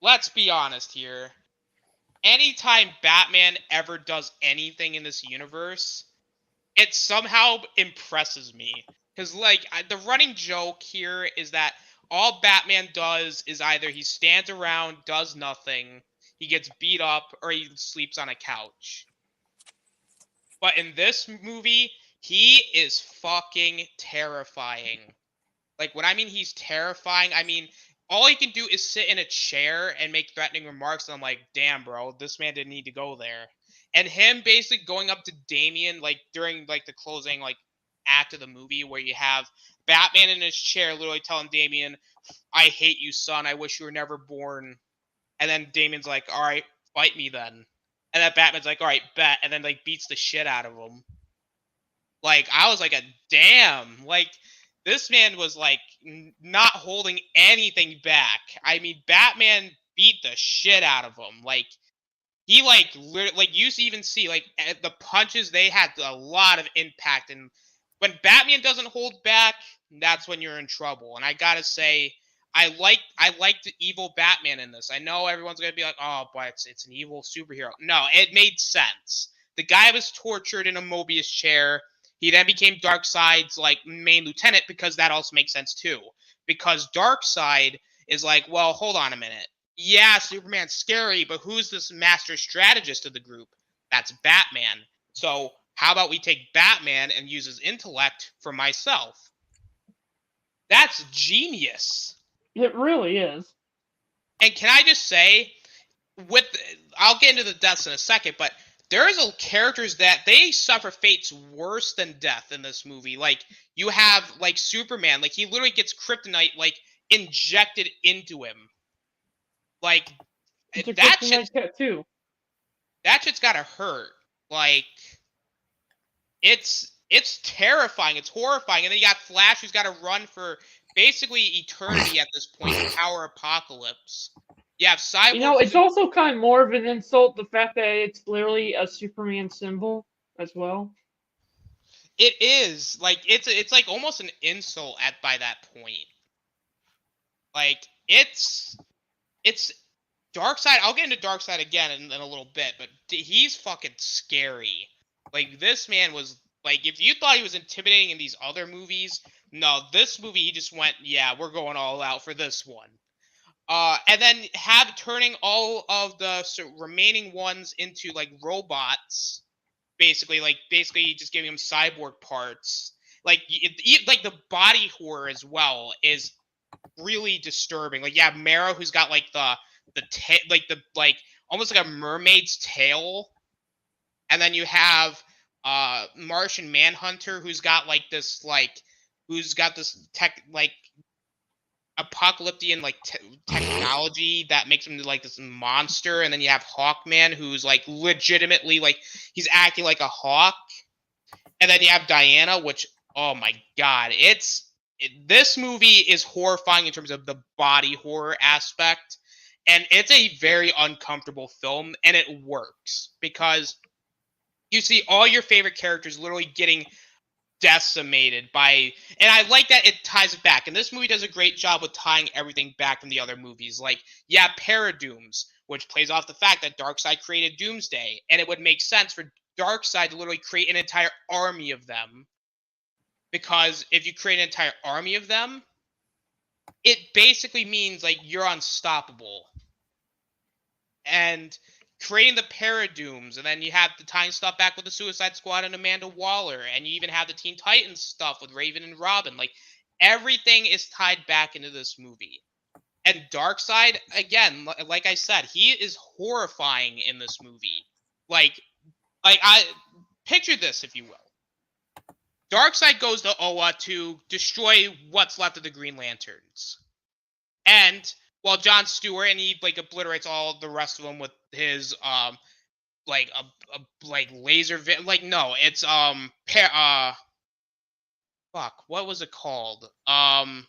let's be honest here. Anytime Batman ever does anything in this universe, it somehow impresses me. Because, like, the running joke here is that all Batman does is either he stands around, does nothing, he gets beat up, or he sleeps on a couch. But in this movie, he is fucking terrifying. Like, when I mean he's terrifying, I mean, all he can do is sit in a chair and make threatening remarks, and I'm like, damn, bro, this man didn't need to go there. And him basically going up to Damian, like, during, like, the closing, like, act of the movie, where you have Batman in his chair literally telling Damian, I hate you, son, I wish you were never born. And then Damian's like, alright, fight me then. And then Batman's like, alright, bet, and then, like, beats the shit out of him. Like, I was like, a damn, like, this man was, like, not holding anything back. I mean, Batman beat the shit out of him. Like, he, like, like, you even see, like, the punches, they had a lot of impact. And when Batman doesn't hold back, that's when you're in trouble. And I gotta say, I like the evil Batman in this. I know everyone's gonna be like, oh, but it's an evil superhero. No, it made sense. The guy was tortured in a Mobius chair. He then became Darkseid's, like, main lieutenant, because that also makes sense too. Because Darkseid is like, well, hold on a minute. Yeah, Superman's scary, but who's this master strategist of the group? That's Batman. So how about we take Batman and use his intellect for myself? That's genius. It really is. And can I just say, I'll get into the deaths in a second, but there's characters that they suffer fates worse than death in this movie. Like, you have, like, Superman. Like, he literally gets kryptonite, like, injected into him. Like, that shit's gotta hurt. Like, it's terrifying. It's horrifying. And then you got Flash, who's got to run for basically eternity at this point to power Apokolips. You have Cyborg. You know, it's also kind of more of an insult, the fact that it's literally a Superman symbol as well. It is. Like, it's like almost an insult by that point. Like, it's Darkseid. I'll get into Darkseid again in a little bit, but he's fucking scary. Like, this man was, like, if you thought he was intimidating in these other movies, no, this movie he just went, yeah, we're going all out for this one. And then turning all of the remaining ones into, like, robots, basically just giving them cyborg parts. Like, like, the body horror as well is really disturbing. Like, you have Mara, who's got, like, almost like a mermaid's tail, and then you have Martian Manhunter, who's got, like, this, like, apocalyptic, like, technology that makes him like this monster. And then you have Hawkman, who's, like, legitimately, like, he's acting like a hawk. And then you have Diana, which, oh my god, this movie is horrifying in terms of the body horror aspect, and it's a very uncomfortable film, and it works because you see all your favorite characters literally getting decimated by, and I like that it ties it back, and this movie does a great job with tying everything back from the other movies. Like, yeah, Paradooms, which plays off the fact that Darkseid created Doomsday, and it would make sense for Darkseid to literally create an entire army of them, because if you create an entire army of them, it basically means, like, you're unstoppable. And creating the Paradooms, and then you have the tying stuff back with the Suicide Squad and Amanda Waller, and you even have the TeenTitans stuff with Raven and Robin. Like, everything is tied back into this movie. And Darkseid, again, like I said, he is horrifying in this movie. Like I picture this, if you will. Darkseid goes to Oa to destroy what's left of the Green Lanterns. And while Jon Stewart, and he like obliterates all the rest of them with his like like laser no, it's fuck, what was it called? Hold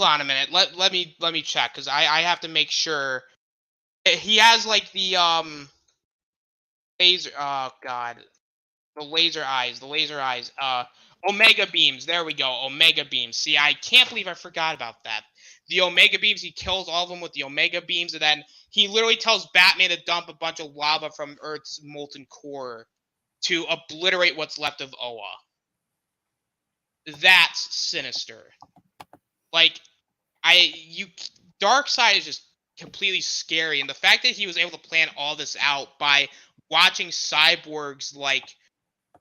on a minute. Let me check, because I have to make sure. He has like the laser, oh god. The laser eyes. Omega beams. There we go. Omega beams. See, I can't believe I forgot about that. The Omega beams, he kills all of them with the Omega beams, and then he literally tells Batman to dump a bunch of lava from Earth's molten core to obliterate what's left of Oa. That's sinister. Like, Darkseid is just completely scary, and the fact that he was able to plan all this out by watching Cyborg's, like,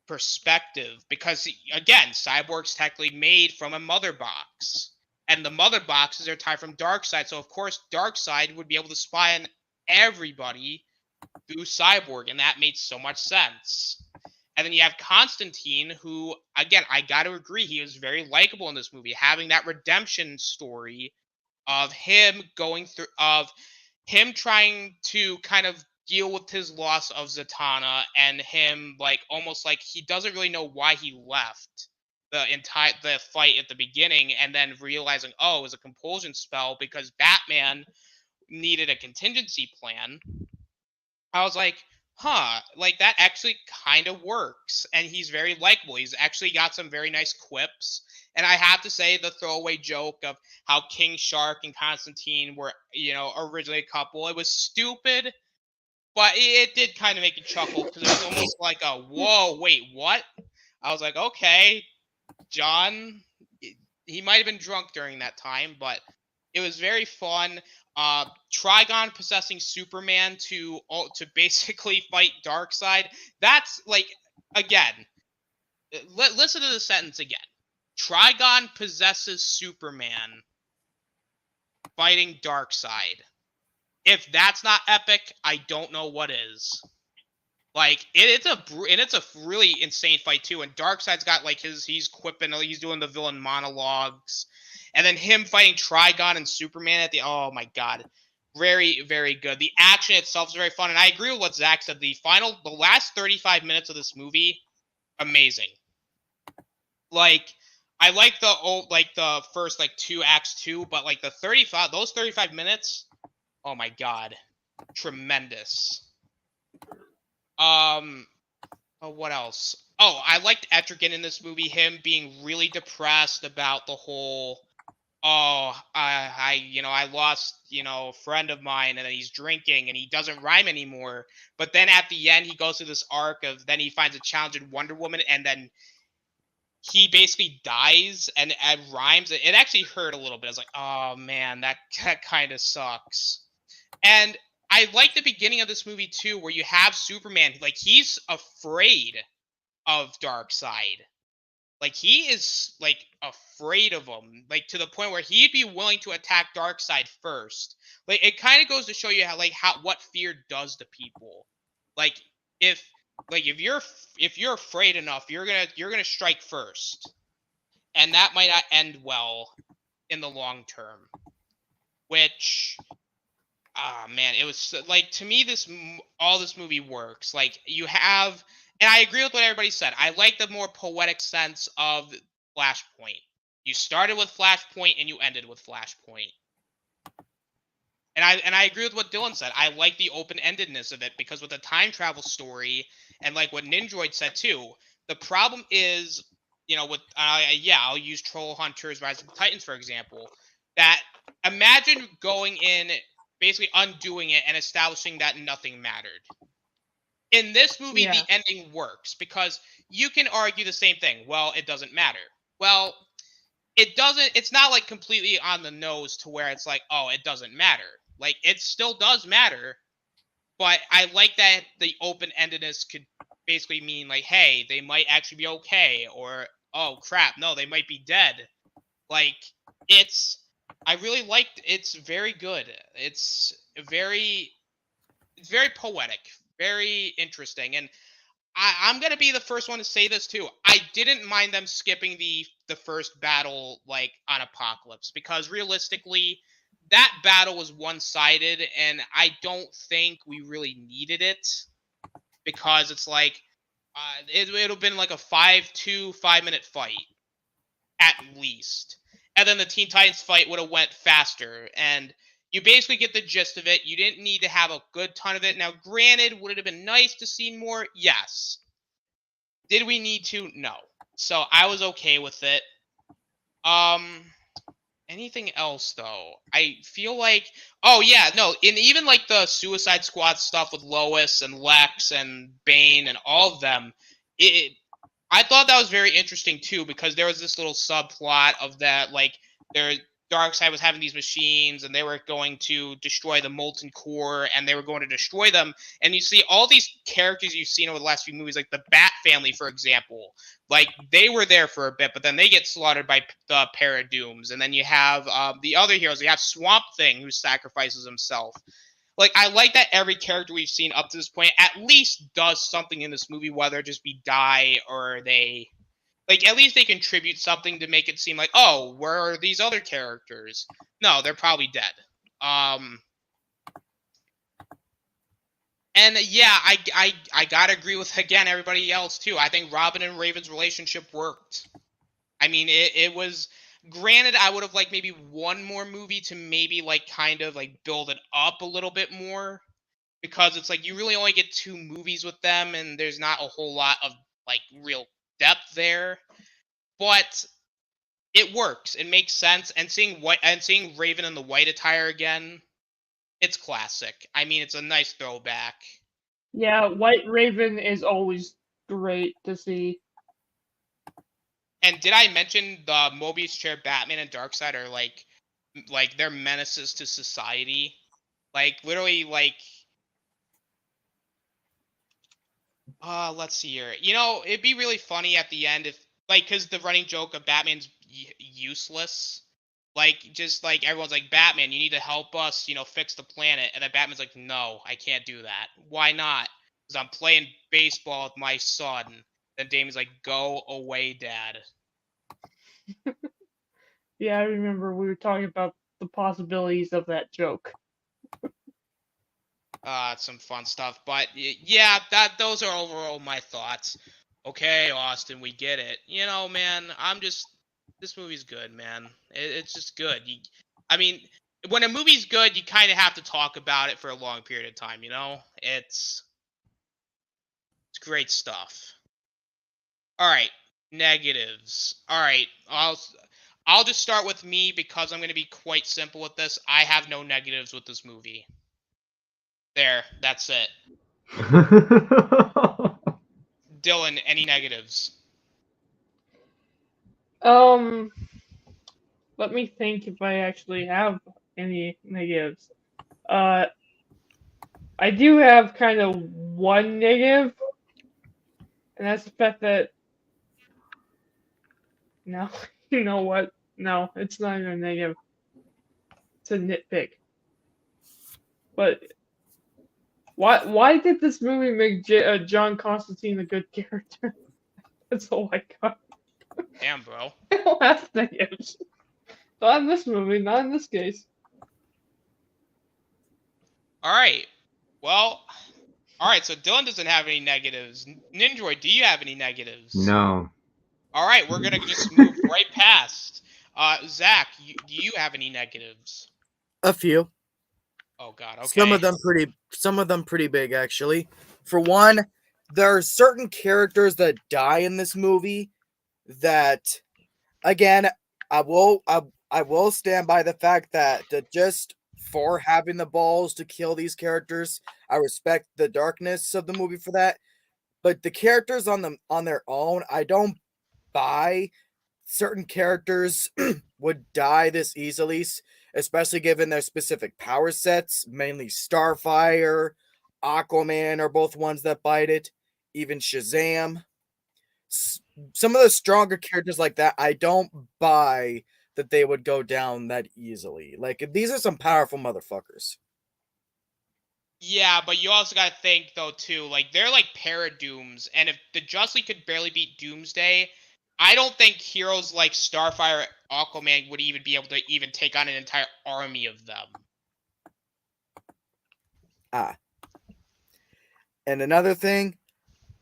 perspective, because again, Cyborg's technically made from a mother box, and the mother boxes are tied from Darkseid, so of course Darkseid would be able to spy on everybody through Cyborg, and that made so much sense. And then you have Constantine, who, again, I gotta agree, he was very likable in this movie, having that redemption story of him trying to kind of deal with his loss of Zatanna, and him like almost like he doesn't really know why he left the fight at the beginning, and then realizing, oh, it was a compulsion spell because Batman needed a contingency plan. I was like, huh, like that actually kind of works, and he's very likable. He's actually got some very nice quips, and I have to say the throwaway joke of how King Shark and Constantine were, originally a couple. It was stupid, but it did kind of make you chuckle, because it was almost like a, whoa, wait, what? I was like, okay, John, he might have been drunk during that time, but it was very fun. Trigon possessing Superman to basically fight Darkseid. That's, like, again, listen to the sentence again. Trigon possesses Superman fighting Darkseid. If that's not epic, I don't know what is. Like, it's a really insane fight too. And Darkseid's got like he's quipping, he's doing the villain monologues, and then him fighting Trigon and Superman at the, oh my god, very, very good. The action itself is very fun, and I agree with what Zach said. The last 35 minutes of this movie, amazing. Like, I like the first like 2 acts too, but like those 35 minutes. Oh my god. Tremendous. What else? Oh, I liked Etrigan in this movie, him being really depressed about the whole, I lost, a friend of mine, and then he's drinking and he doesn't rhyme anymore. But then at the end he goes through this arc of, then he finds a challenge in Wonder Woman, and then he basically dies and rhymes. It actually hurt a little bit. I was like, oh man, that kind of sucks. And I like the beginning of this movie too, where you have Superman, like, he's afraid of Darkseid. Like, he is like afraid of him, like to the point where he'd be willing to attack Darkseid first. Like, it kind of goes to show you how what fear does to people. Like, if you're afraid enough, you're gonna strike first, and that might not end well in the long term. Which, man, it was like, to me, all this movie works. Like, you have, and I agree with what everybody said. I like the more poetic sense of Flashpoint. You started with Flashpoint and you ended with Flashpoint. And I agree with what Dylan said. I like the open-endedness of it, because with the time travel story, and like what Ninjroid said too, the problem is, I'll use Troll Hunters Rise of the Titans for example. That, imagine going in, basically undoing it and establishing that nothing mattered. In this movie, Yeah. The ending works, because you can argue the same thing. Well, it doesn't matter. Well, it doesn't. It's not like completely on the nose to where it's like, oh, it doesn't matter. Like, it still does matter, but I like that the open-endedness could basically mean like, hey, they might actually be okay, or, oh crap, no, they might be dead. Like, I really liked. It's very good. It's very poetic, very interesting, and I'm gonna be the first one to say this too. I didn't mind them skipping the first battle like on Apokolips, because realistically, that battle was one-sided, and I don't think we really needed it, because it's like it'll been like a 5-minute fight at least, and then the Teen Titans fight would have went faster, and you basically get the gist of it. You didn't need to have a good ton of it. Now, granted, would it have been nice to see more? Yes. Did we need to? No. So I was okay with it. Anything else though? I feel like, oh yeah, no, and even like the Suicide Squad stuff with Lois and Lex and Bane and all of them, I thought that was very interesting too, because there was this little subplot of that, like, Darkseid was having these machines, and they were going to destroy the Molten Core, and they were going to destroy them. And you see all these characters you've seen over the last few movies, like the Bat family, for example. Like, they were there for a bit, but then they get slaughtered by the Paradooms. And then you have the other heroes. You have Swamp Thing, who sacrifices himself. Like, I like that every character we've seen up to this point at least does something in this movie, whether it just be die or they... Like, at least they contribute something to make it seem like, oh, where are these other characters? No, they're probably dead. And yeah, I gotta agree with, again, everybody else, too. I think Robin and Raven's relationship worked. I mean, it was... Granted, I would have liked maybe one more movie to maybe, like, kind of, like, build it up a little bit more. Because it's like, you really only get 2 movies with them, and there's not a whole lot of, like, real depth there, but it works. It makes sense, and seeing Raven in the white attire again, it's classic. I mean, it's a nice throwback. Yeah, White Raven is always great to see. And did I mention the Mobius chair Batman and Darkseid are like they're menaces to society? Like, literally, like, let's see here. You know, it'd be really funny at the end if, like, because the running joke of Batman's useless. Like, just, like, everyone's like, Batman, you need to help us, you know, fix the planet. And then Batman's like, no, I can't do that. Why not? Because I'm playing baseball with my son. Then Damien's like, go away, Dad. Yeah, I remember we were talking about the possibilities of that joke. Some fun stuff, but yeah, those are overall my thoughts. Okay, Austin, we get it. You know, man, this movie's good, man. It's just good. I mean, when a movie's good, you kind of have to talk about it for a long period of time. You know, it's great stuff. All right, negatives. All right, I'll just start with me, because I'm going to be quite simple with this. I have no negatives with this movie. There, that's it. Dylan, any negatives? Let me think if I actually have any negatives. I do have kind of one negative, and that's the fact that... No, you know what? No, it's not even a negative. It's a nitpick. But why did this movie make John Constantine a good character? That's all I got. Damn, bro. I don't have negatives. Not in this movie, not in this case. Alright. Well, alright, so Dylan doesn't have any negatives. Ninjoid, do you have any negatives? No. Alright, we're gonna just move right past. Zach, do you have any negatives? A few. Oh god, okay. Some of them pretty big, actually. For one, there are certain characters that die in this movie that, again, I will stand by the fact that just for having the balls to kill these characters, I respect the darkness of the movie for that. But the characters on their own, I don't buy certain characters would die this easily, especially given their specific power sets. Mainly Starfire, Aquaman are both ones that bite it. Even Shazam. Some of the stronger characters like that, I don't buy that they would go down that easily. Like, these are some powerful motherfuckers. Yeah, but you also gotta think though too, like they're like Paradooms, and if the Justice League could barely beat Doomsday, I don't think heroes like Starfire, Aquaman would even be able to even take on an entire army of them. And another thing,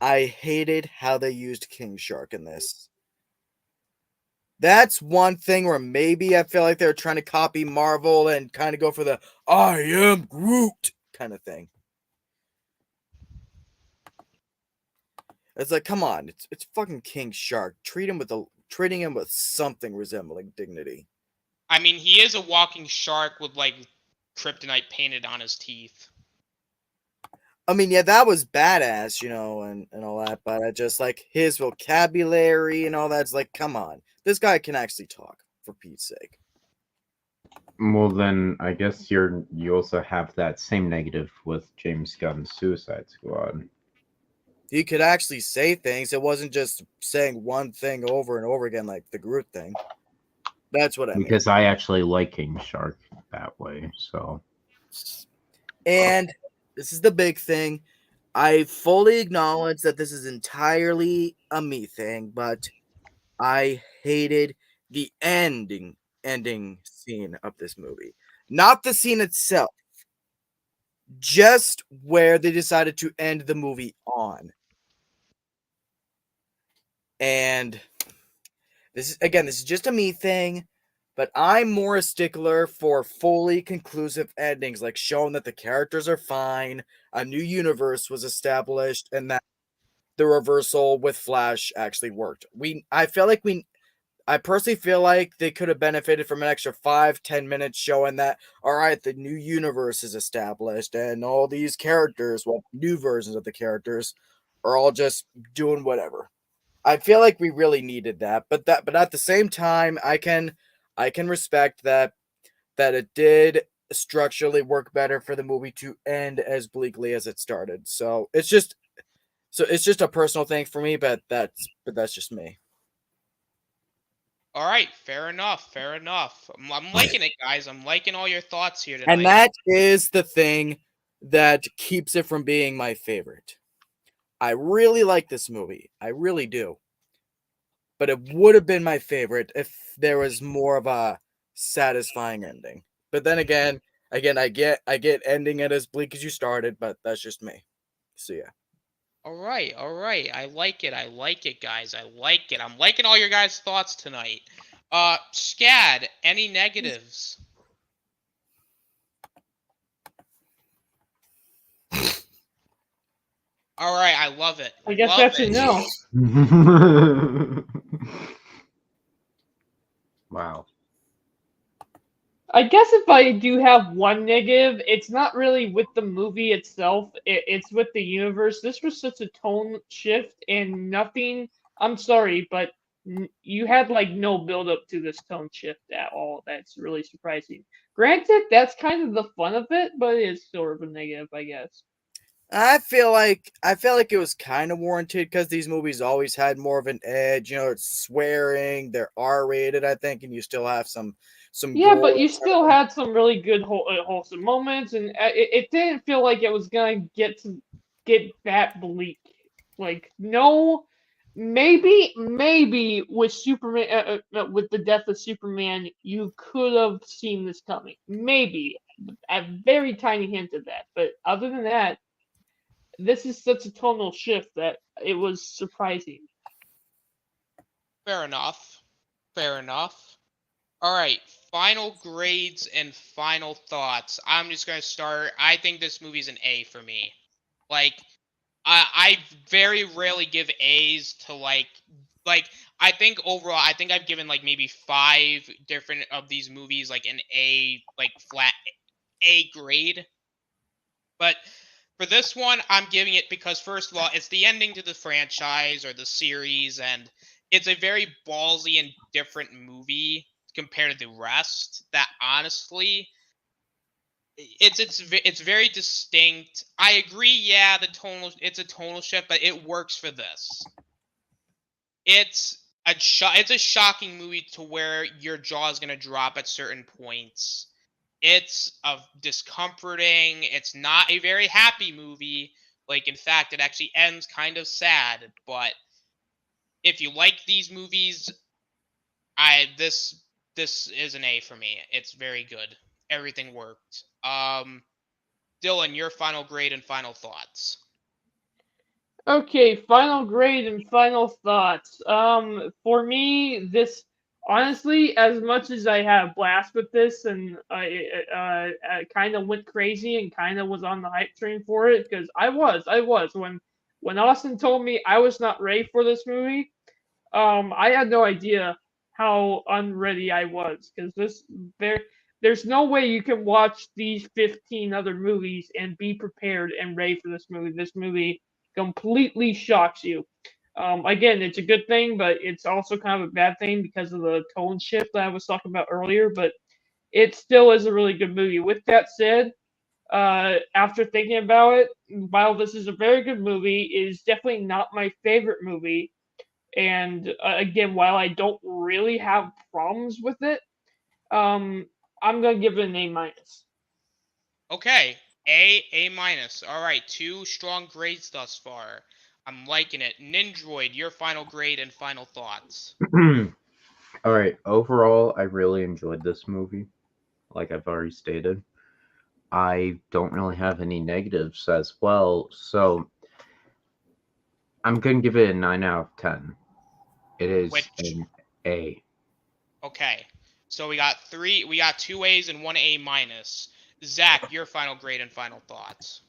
I hated how they used King Shark in this. That's one thing where maybe I feel like they're trying to copy Marvel and kind of go for the "I am Groot" kind of thing. It's like, come on, it's fucking King Shark. Treating him with something resembling dignity. I mean, he is a walking shark with like kryptonite painted on his teeth. I mean, yeah, that was badass, and all that, but I just like his vocabulary and all that's like, come on, this guy can actually talk, for Pete's sake. Well, then I guess you also have that same negative with James Gunn's Suicide Squad. He could actually say things. It wasn't just saying one thing over and over again like the Groot thing. That's what I mean. Because I actually like King Shark that way, so. And this is the big thing. I fully acknowledge that this is entirely a me thing, but I hated the ending scene of this movie. Not the scene itself, just where they decided to end the movie on. And this is just a me thing, but I'm more a stickler for fully conclusive endings, like showing that the characters are fine, a new universe was established, and that the reversal with Flash actually worked. I personally feel like they could have benefited from an extra 5-10 minutes showing that, all right, the new universe is established and all these characters, well, new versions of the characters, are all just doing whatever. I feel like we really needed that, but at the same time, I can respect that it did structurally work better for the movie to end as bleakly as it started. So it's just a personal thing for me, but that's just me. All right, fair enough. Fair enough. I'm liking it, guys. I'm liking all your thoughts here tonight. And that is the thing that keeps it from being my favorite. I really like this movie. I really do. But it would have been my favorite if there was more of a satisfying ending. But then again, I get ending it as bleak as you started, but that's just me. So yeah. All right. I like it, guys. I like it. I'm liking all your guys' thoughts tonight. Scad, any negatives? All right, I love it. I guess Love that's it. a no. Wow. I guess if I do have one negative, it's not really with the movie itself. It's with the universe. This was such a tone shift and nothing. I'm sorry, but you had like no build up to this tone shift at all. That's really surprising. Granted, that's kind of the fun of it, but it's sort of a negative, I guess. I feel like it was kind of warranted because these movies always had more of an edge. It's swearing, they're R-rated, I think, and you still have some. Yeah, but you still had some really good wholesome moments, and it didn't feel like it was gonna get that bleak. Like no, maybe with Superman, with the death of Superman, you could have seen this coming. Maybe a very tiny hint of that, but other than that, this is such a tonal shift that it was surprising. Fair enough. All right, final grades and final thoughts. I'm just gonna start. I think this movie's an A for me. Like, I very rarely give A's to like. I think overall, I think I've given like maybe 5 different of these movies like an A, like flat A grade. But for this one, I'm giving it because first of all, it's the ending to the franchise or the series, and it's a very ballsy and different movie compared to the rest. That honestly, it's very distinct. I agree. Yeah, it's a tonal shift, but it works for this. It's a shocking movie to where your jaw is gonna drop at certain points. It's a discomforting, it's not a very happy movie. Like, in fact, it actually ends kind of sad. But if you like these movies, this is an A for me. It's very good. Everything worked. Dylan, your final grade and final thoughts. Okay, final grade and final thoughts. For me, this honestly, as much as I had a blast with this, and I kind of went crazy and kind of was on the hype train for it, because I was when Austin told me I was not ready for this movie. I had no idea how unready I was, because there's no way you can watch these 15 other movies and be prepared and ready for this movie. This movie completely shocks you. Again, it's a good thing, but it's also kind of a bad thing because of the tone shift that I was talking about earlier. But it still is a really good movie. With that said, after thinking about it, while this is a very good movie, it is definitely not my favorite movie. And again, while I don't really have problems with it, I'm gonna give it an A minus. Okay, A minus. All right, 2 strong grades thus far. I'm liking it. Nindroid, your final grade and final thoughts. All right. Overall, I really enjoyed this movie. Like I've already stated, I don't really have any negatives as well. So I'm gonna give it a 9 out of 10. It is an A. Okay, so we got 2 A's and 1 A minus. Zach, your final grade and final thoughts.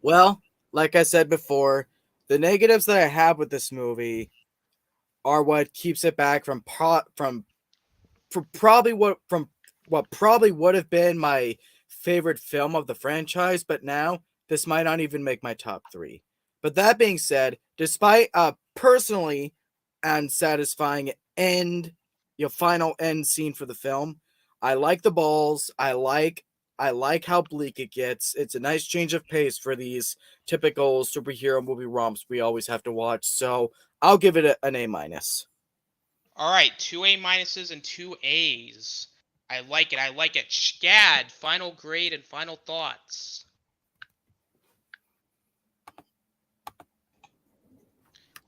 Well, like I said before, the negatives that I have with this movie are what keeps it back from probably what probably would have been my favorite film of the franchise, but now this might not even make my top 3. But that being said, despite a personally unsatisfying final end scene for the film, I like the balls. I like how bleak it gets. It's a nice change of pace for these typical superhero movie romps we always have to watch. So I'll give it an A minus. All right, 2 A minuses and 2 A's. I like it. I like it. Scad, final grade and final thoughts.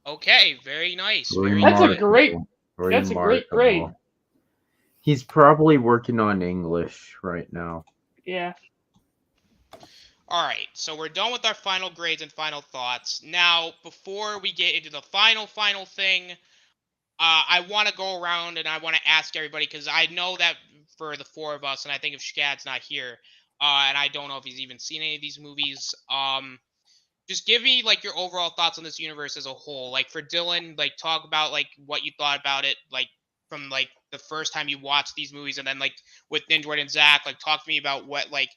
Okay, very nice. Very That's a good. great. That's a great grade. He's probably working on English right now. Yeah. All right, so we're done with our final grades and final thoughts. Now, before we get into the final thing, I want to go around and I want to ask everybody, because I know that for the 4 of us, and I think if Scad's not here, and I don't know if he's even seen any of these movies, just give me like your overall thoughts on this universe as a whole. Like for Dylan, like talk about like what you thought about it, like from like the first time you watched these movies, and then like with Nindroid and Zach, like talk to me about what like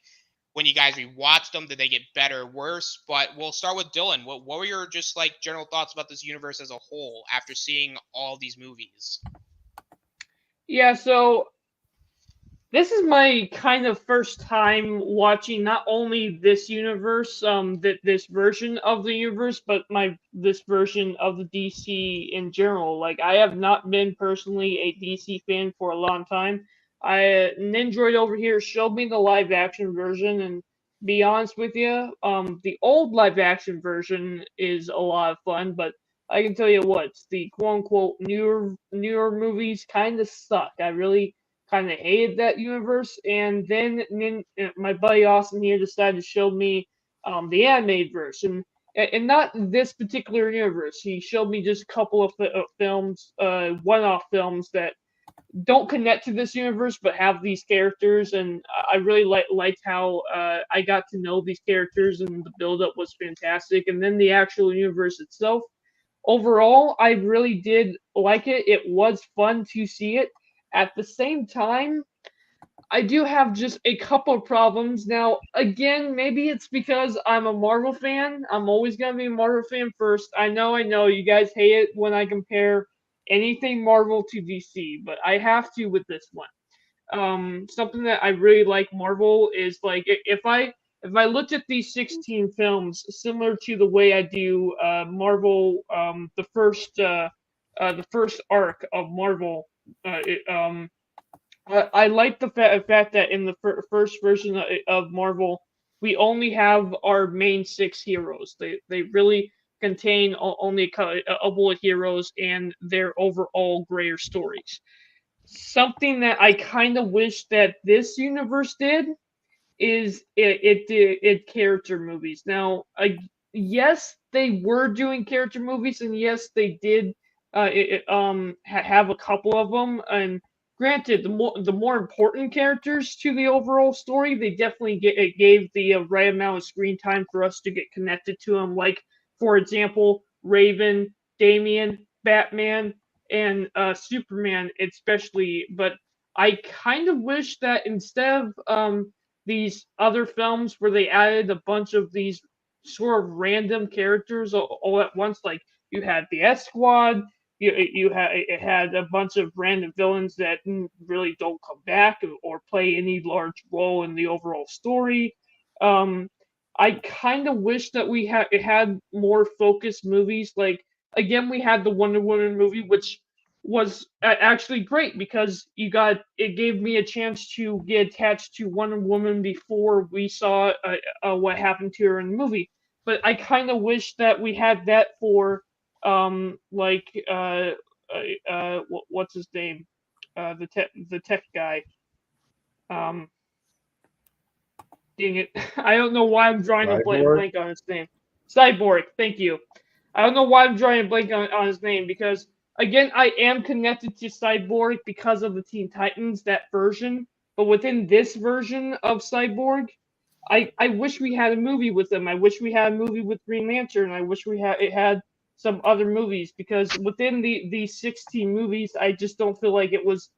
when you guys rewatched them, did they get better or worse? But we'll start with Dylan. What were your just like general thoughts about this universe as a whole after seeing all these movies? Yeah, so this is my kind of first time watching not only this universe, this version of the universe, but this version of the DC in general. Like I have not been personally a DC fan for a long time. Nindroid over here showed me the live action version, and be honest with you, the old live action version is a lot of fun, but I can tell you what, the quote unquote newer movies kind of suck. I really kind of hated that universe, and then my buddy Austin here decided to show me the animated version, and not this particular universe. He showed me just a couple of films, one-off films that don't connect to this universe but have these characters, and I really liked how I got to know these characters, and the build-up was fantastic. And then the actual universe itself, overall, I really did like it. It was fun to see it. At the same time, I do have just a couple of problems. Now, again, maybe it's because I'm a Marvel fan. I'm always going to be a Marvel fan first. I know, you guys hate it when I compare anything Marvel to DC, but I have to with this one. Something that I really like Marvel is like if I looked at these 16 films similar to the way I do Marvel, the first arc of Marvel, I like the fact that in the first version of Marvel, we only have our main 6 heroes. They really contain only a couple of heroes and their overall greater stories. Something that I kind of wish that this universe did is it character movies. Now, yes, they were doing character movies, and yes, they did have a couple of them. And granted, the more important characters to the overall story, they definitely it gave the right amount of screen time for us to get connected to them. Like, for example, Raven, Damian, Batman, and Superman, especially. But I kind of wish that instead of these other films where they added a bunch of these sort of random characters all at once. Like you had the S Squad, it had a bunch of random villains that really don't come back or play any large role in the overall story. I kind of wish that it had more focused movies. Like again, we had the Wonder Woman movie, which was actually great because it gave me a chance to get attached to Wonder Woman before we saw what happened to her in the movie. But I kind of wish that we had that for like what's his name, the tech guy. Dang it, I don't know why I'm drawing a blank on his name. Cyborg, thank you. I don't know why I'm drawing a blank on his name because again, I am connected to Cyborg because of the Teen Titans, that version. But within this version of Cyborg, I wish we had a movie with him. I wish we had a movie with Green Lantern. I wish it had some other movies because within these 16 movies, I just don't feel like it was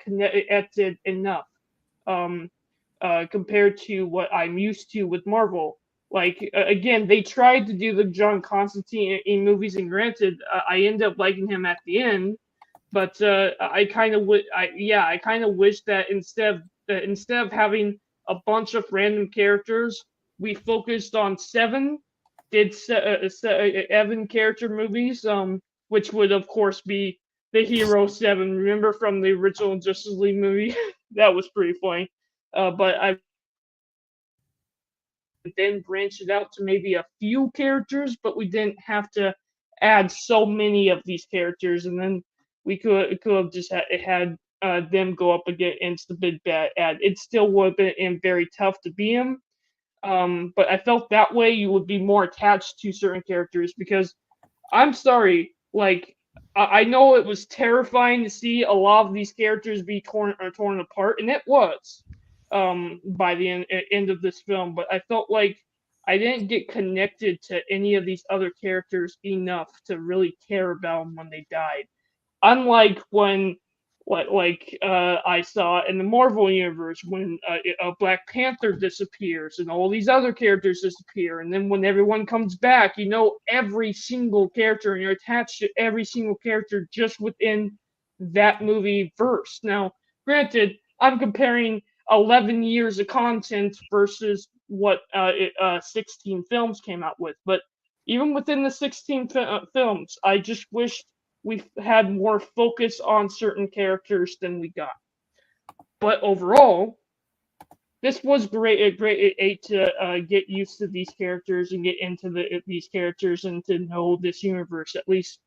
connected enough compared to what I'm used to with Marvel. Like again, they tried to do the John Constantine in movies, and granted, I end up liking him at the end. But I kind of I kind of wish that instead of having a bunch of random characters, we focused on 7 Evan character movies, which would of course be the Hero 7. Remember from the original Justice League movie? That was pretty funny. But I then branched it out to maybe a few characters, but we didn't have to add so many of these characters, and then we could have just had them go up against the big bad ad. It still would have been very tough to beat him, but I felt that way you would be more attached to certain characters because I'm sorry, like I know it was terrifying to see a lot of these characters be torn apart, and it was by the end of this film. But I felt like I didn't get connected to any of these other characters enough to really care about them when they died. Unlike when I saw in the Marvel universe when Black Panther disappears and all these other characters disappear, and then when everyone comes back, you know every single character and you're attached to every single character just within that movie verse. Now, granted, I'm comparing 11 years of content versus what 16 films came out with, but even within the 16 films, I just wished we had more focus on certain characters than we got. But overall, this was great to get used to these characters and get into these characters and to know this universe. At least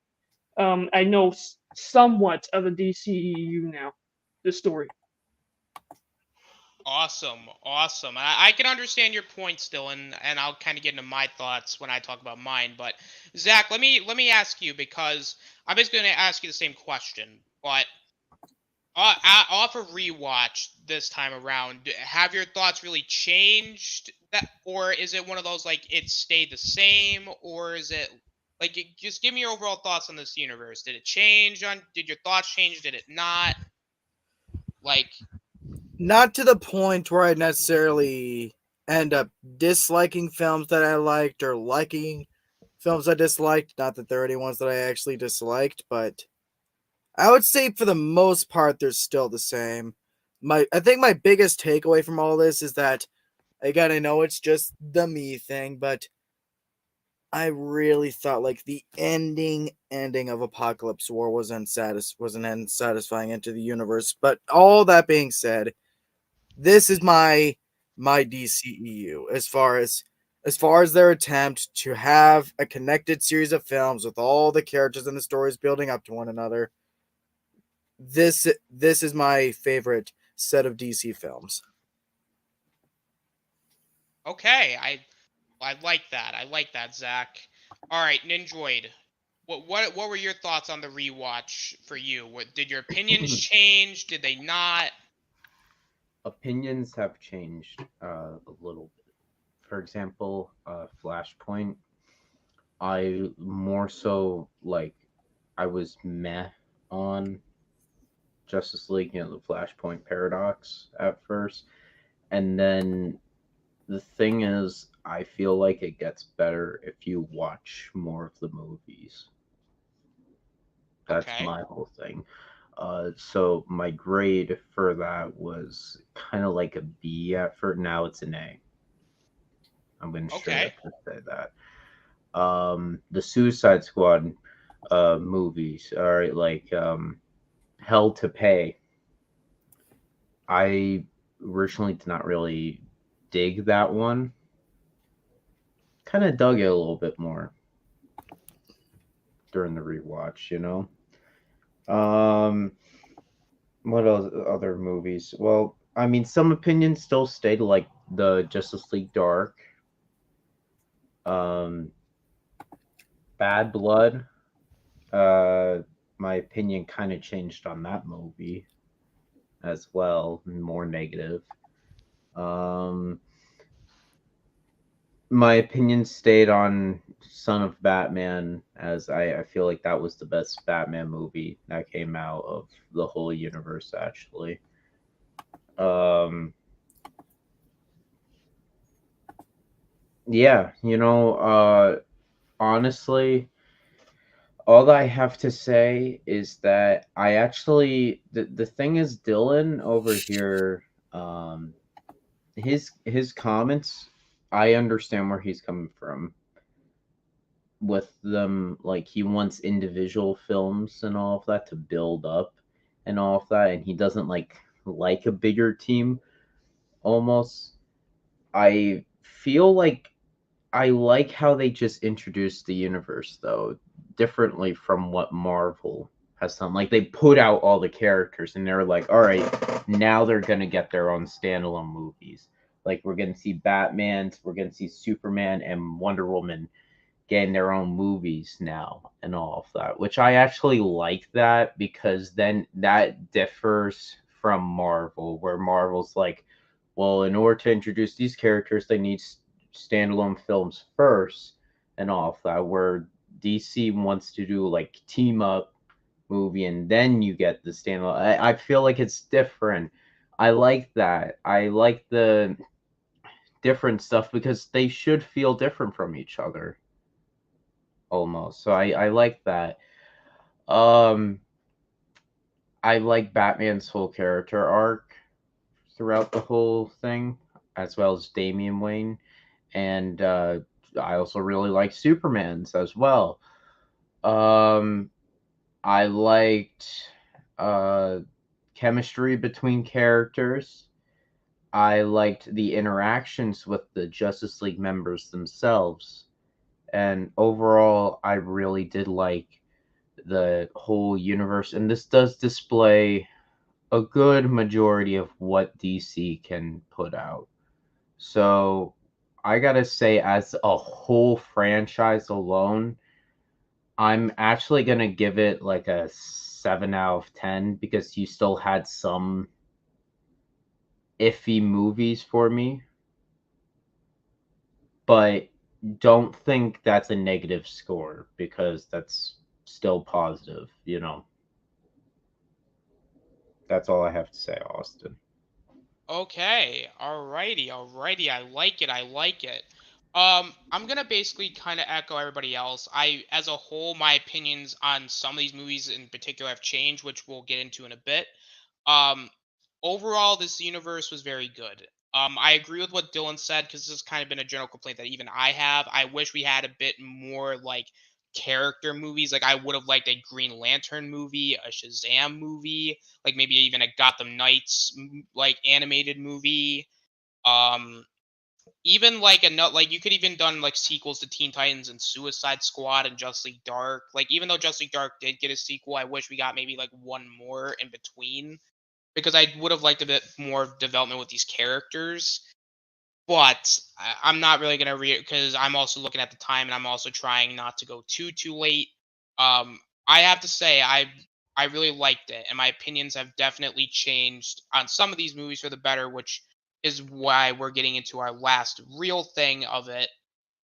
I know somewhat of the DCEU now, the story. Awesome. I can understand your point still, and I'll kind of get into my thoughts when I talk about mine. But Zach, let me ask you, because I'm just going to ask you the same question, but off a rewatch this time around, have your thoughts really changed? Or is it one of those like it stayed the same, or is it like just give me your overall thoughts on this universe? Did it change? Did your thoughts change? Did it not? Like. Not to the point where I necessarily end up disliking films that I liked or liking films I disliked. Not that there are any ones that I actually disliked, but I would say for the most part, they're still the same. I think my biggest takeaway from all this is that, again, I know it's just the me thing, but I really thought like the ending of Apocalypse War wasn't satisfying into the universe. But all that being said, this is my DCEU as far as their attempt to have a connected series of films with all the characters and the stories building up to one another. This is my favorite set of DC films. Okay, I like that. I like that, Zach. All right, Ninjoid. What were your thoughts on the rewatch for you? Did your opinions change? Did they not? Opinions have changed a little bit. For example, Flashpoint, I more so like I was meh on Justice League, the Flashpoint paradox at first. And then the thing is, I feel like it gets better if you watch more of the movies. That's Okay. my whole thing. So my grade for that was kind of like a B at first. Now it's an A. I'm going to straight Okay. up just say that. The Suicide Squad movies are like Hell to Pay. I originally did not really dig that one. Kind of dug it a little bit more during the rewatch, What else? Other movies? Well, I mean, some opinions still stayed, like the Justice League Dark, Bad Blood. My opinion kind of changed on that movie as well, more negative. My opinion stayed on Son of Batman, as I feel like that was the best Batman movie that came out of the whole universe, actually. Yeah, honestly, all I have to say is that I actually the thing is Dylan over here, his comments, I understand where he's coming from with them. Like, he wants individual films and all of that to build up and all of that, and he doesn't like a bigger team almost. I feel like I like how they just introduced the universe, though, differently from what Marvel has done. Like, they put out all the characters and they're like, all right, now they're going to get their own standalone movies. Like, we're going to see Batman's, we're going to see Superman and Wonder Woman getting their own movies now and all of that, which I actually like that, because then that differs from Marvel, where Marvel's like, well, in order to introduce these characters, they need standalone films first and all of that, where DC wants to do like team up movie and then you get the standalone. I feel like it's different. I like that. I like the different stuff because they should feel different from each other almost. So I like that. I like Batman's whole character arc throughout the whole thing, as well as Damian Wayne. And I also really like Superman's as well. I liked chemistry between characters. I liked the interactions with the Justice League members themselves. And overall, I really did like the whole universe. And this does display a good majority of what DC can put out. So I gotta say, as a whole franchise alone, I'm actually gonna give it like a 7 out of 10, because you still had some iffy movies for me. But don't think that's a negative score, because that's still positive, That's all I have to say, Austin. Okay, alrighty. I like it. I like it. I'm gonna basically kind of echo everybody else. As a whole, my opinions on some of these movies in particular have changed, which we'll get into in a bit. Um, Overall, this universe was very good. I agree with what Dylan said because this has kind of been a general complaint that even I have. I wish we had a bit more like character movies. Like I would have liked a Green Lantern movie, a Shazam movie, like maybe even a Gotham Knights like animated movie. Even like like you could even done like sequels to Teen Titans and Suicide Squad and Justice League Dark. Like even though Justice League Dark did get a sequel, I wish we got maybe like one more in between because I would have liked a bit more development with these characters. But I'm not really gonna because I'm also looking at the time and I'm also trying not to go too late. I have to say I really liked it and my opinions have definitely changed on some of these movies for the better, which is why we're getting into our last real thing of it.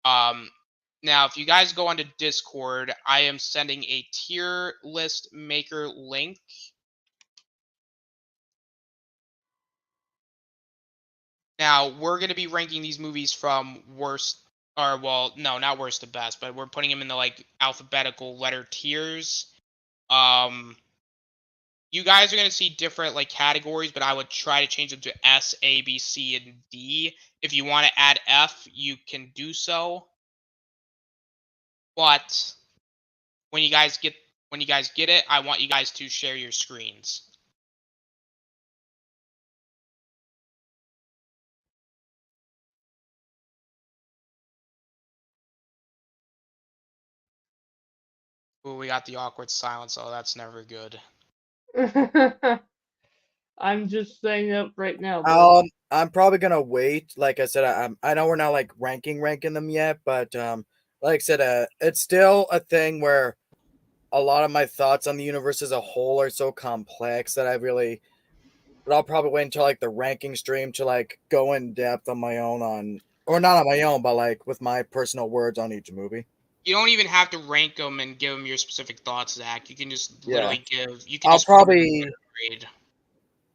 Now if you guys go onto Discord, I am sending a tier list maker link. Now, we're going to be ranking these movies from worst, or well, no, not worst to best, but we're putting them in the like alphabetical letter tiers. You guys are going to see different like categories, but I would try to change them to S, A, B, C, and D. If you want to add F, you can do so. But when you guys get it, I want you guys to share your screens. Ooh, we got the awkward silence. Oh, that's never good. I'm just saying it right now. Bro. I'm probably gonna wait. Like I said, I know we're not like ranking them yet, but like I said, it's still a thing where a lot of my thoughts on the universe as a whole are so complex that but I'll probably wait until like the ranking stream to like go in depth on my own or not on my own, but like with my personal words on each movie. You don't even have to rank them and give them your specific thoughts, Zach. You can just literally give. You can I'll just probably grade.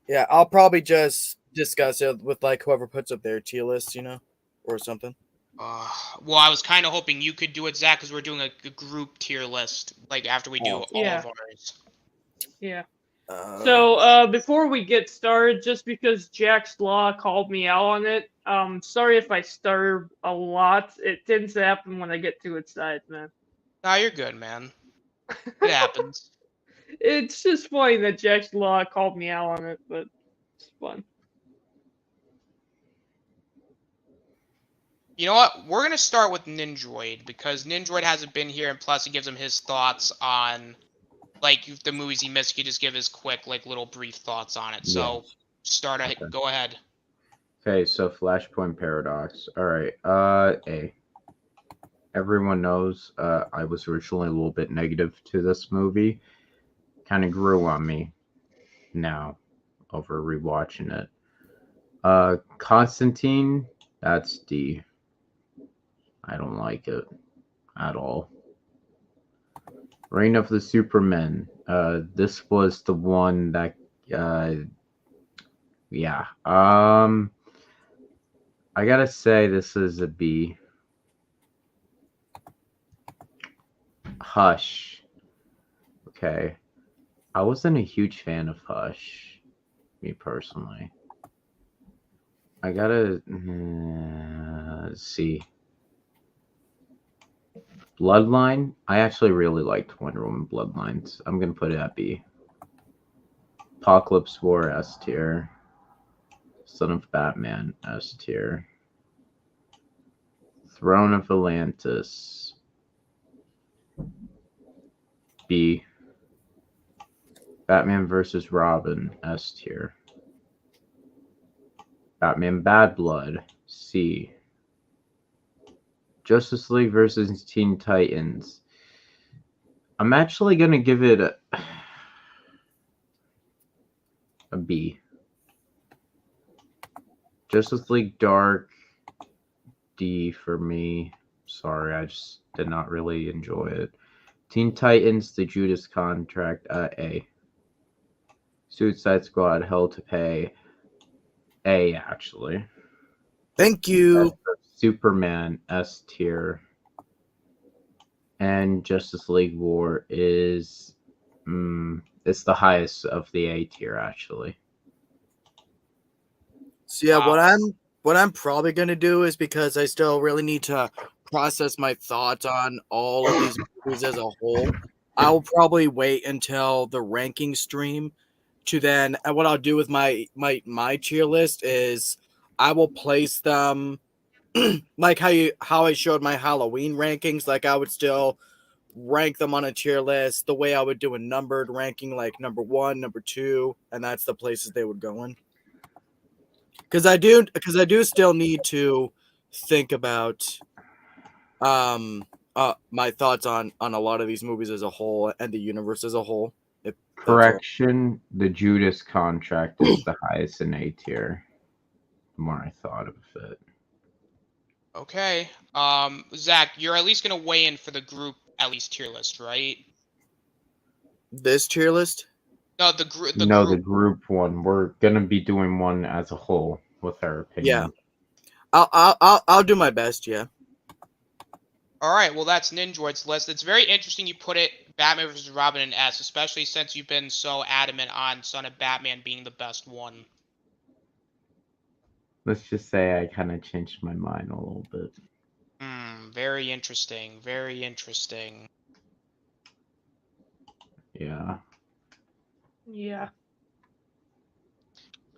Yeah, I'll probably just discuss it with like whoever puts up their tier list, or something. Well, I was kind of hoping you could do it, Zach, because we're doing a group tier list, like after we do all of ours. Yeah. So before we get started, just because Jack's Law called me out on it, sorry if I stutter a lot. It tends to happen when I get too excited, man. Nah, you're good, man. It happens. It's just funny that Jack's Law called me out on it, but it's fun. You know what? We're gonna start with Ninjroid because Ninjroid hasn't been here, and plus it gives him his thoughts on like the movies he missed. He could just give his quick, like little brief thoughts on it. So go ahead. Okay, so Flashpoint Paradox. All right. A. Everyone knows I was originally a little bit negative to this movie. Kind of grew on me now over rewatching it. Constantine, that's D. I don't like it at all. Reign of the Supermen. This was the one that yeah. I gotta say this is a B. Hush. Okay. I wasn't a huge fan of Hush, me personally. I gotta see. Bloodline. I actually really liked Wonder Woman Bloodlines. I'm gonna put it at B. Apocalypse War S tier. Son of Batman S tier. Throne of Atlantis B. Batman vs. Robin S tier. Batman Bad Blood C. Justice League versus Teen Titans. I'm actually gonna give it a B. Justice League Dark D for me. Sorry, I just did not really enjoy it. Teen Titans, The Judas Contract, A. Suicide Squad, Hell to Pay, A actually. Thank you. Superman, S tier. And Justice League War is it's the highest of the A tier actually. So yeah, what I'm probably gonna do is, because I still really need to process my thoughts on all of these movies as a whole, I'll probably wait until the ranking stream to then. And what I'll do with my tier list is I will place them like how I showed my Halloween rankings. Like I would still rank them on a tier list the way I would do a numbered ranking, like number 1, number 2, and that's the places they would go in. Because I do still need to think about my thoughts on a lot of these movies as a whole and the universe as a whole. If that's all. Correction, the Judas Contract is the highest in A tier. The more I thought of it. Okay. Zach, you're at least gonna weigh in for the group at least tier list, right? This tier list? No, the group. The group one. We're gonna be doing one as a whole with our opinion. Yeah. I'll do my best, yeah. All right, well, that's Ninjoid's list. It's very interesting you put it Batman vs. Robin in S, especially since you've been so adamant on Son of Batman being the best one. Let's just say I kind of changed my mind a little bit. Very interesting. Very interesting. Yeah. Yeah.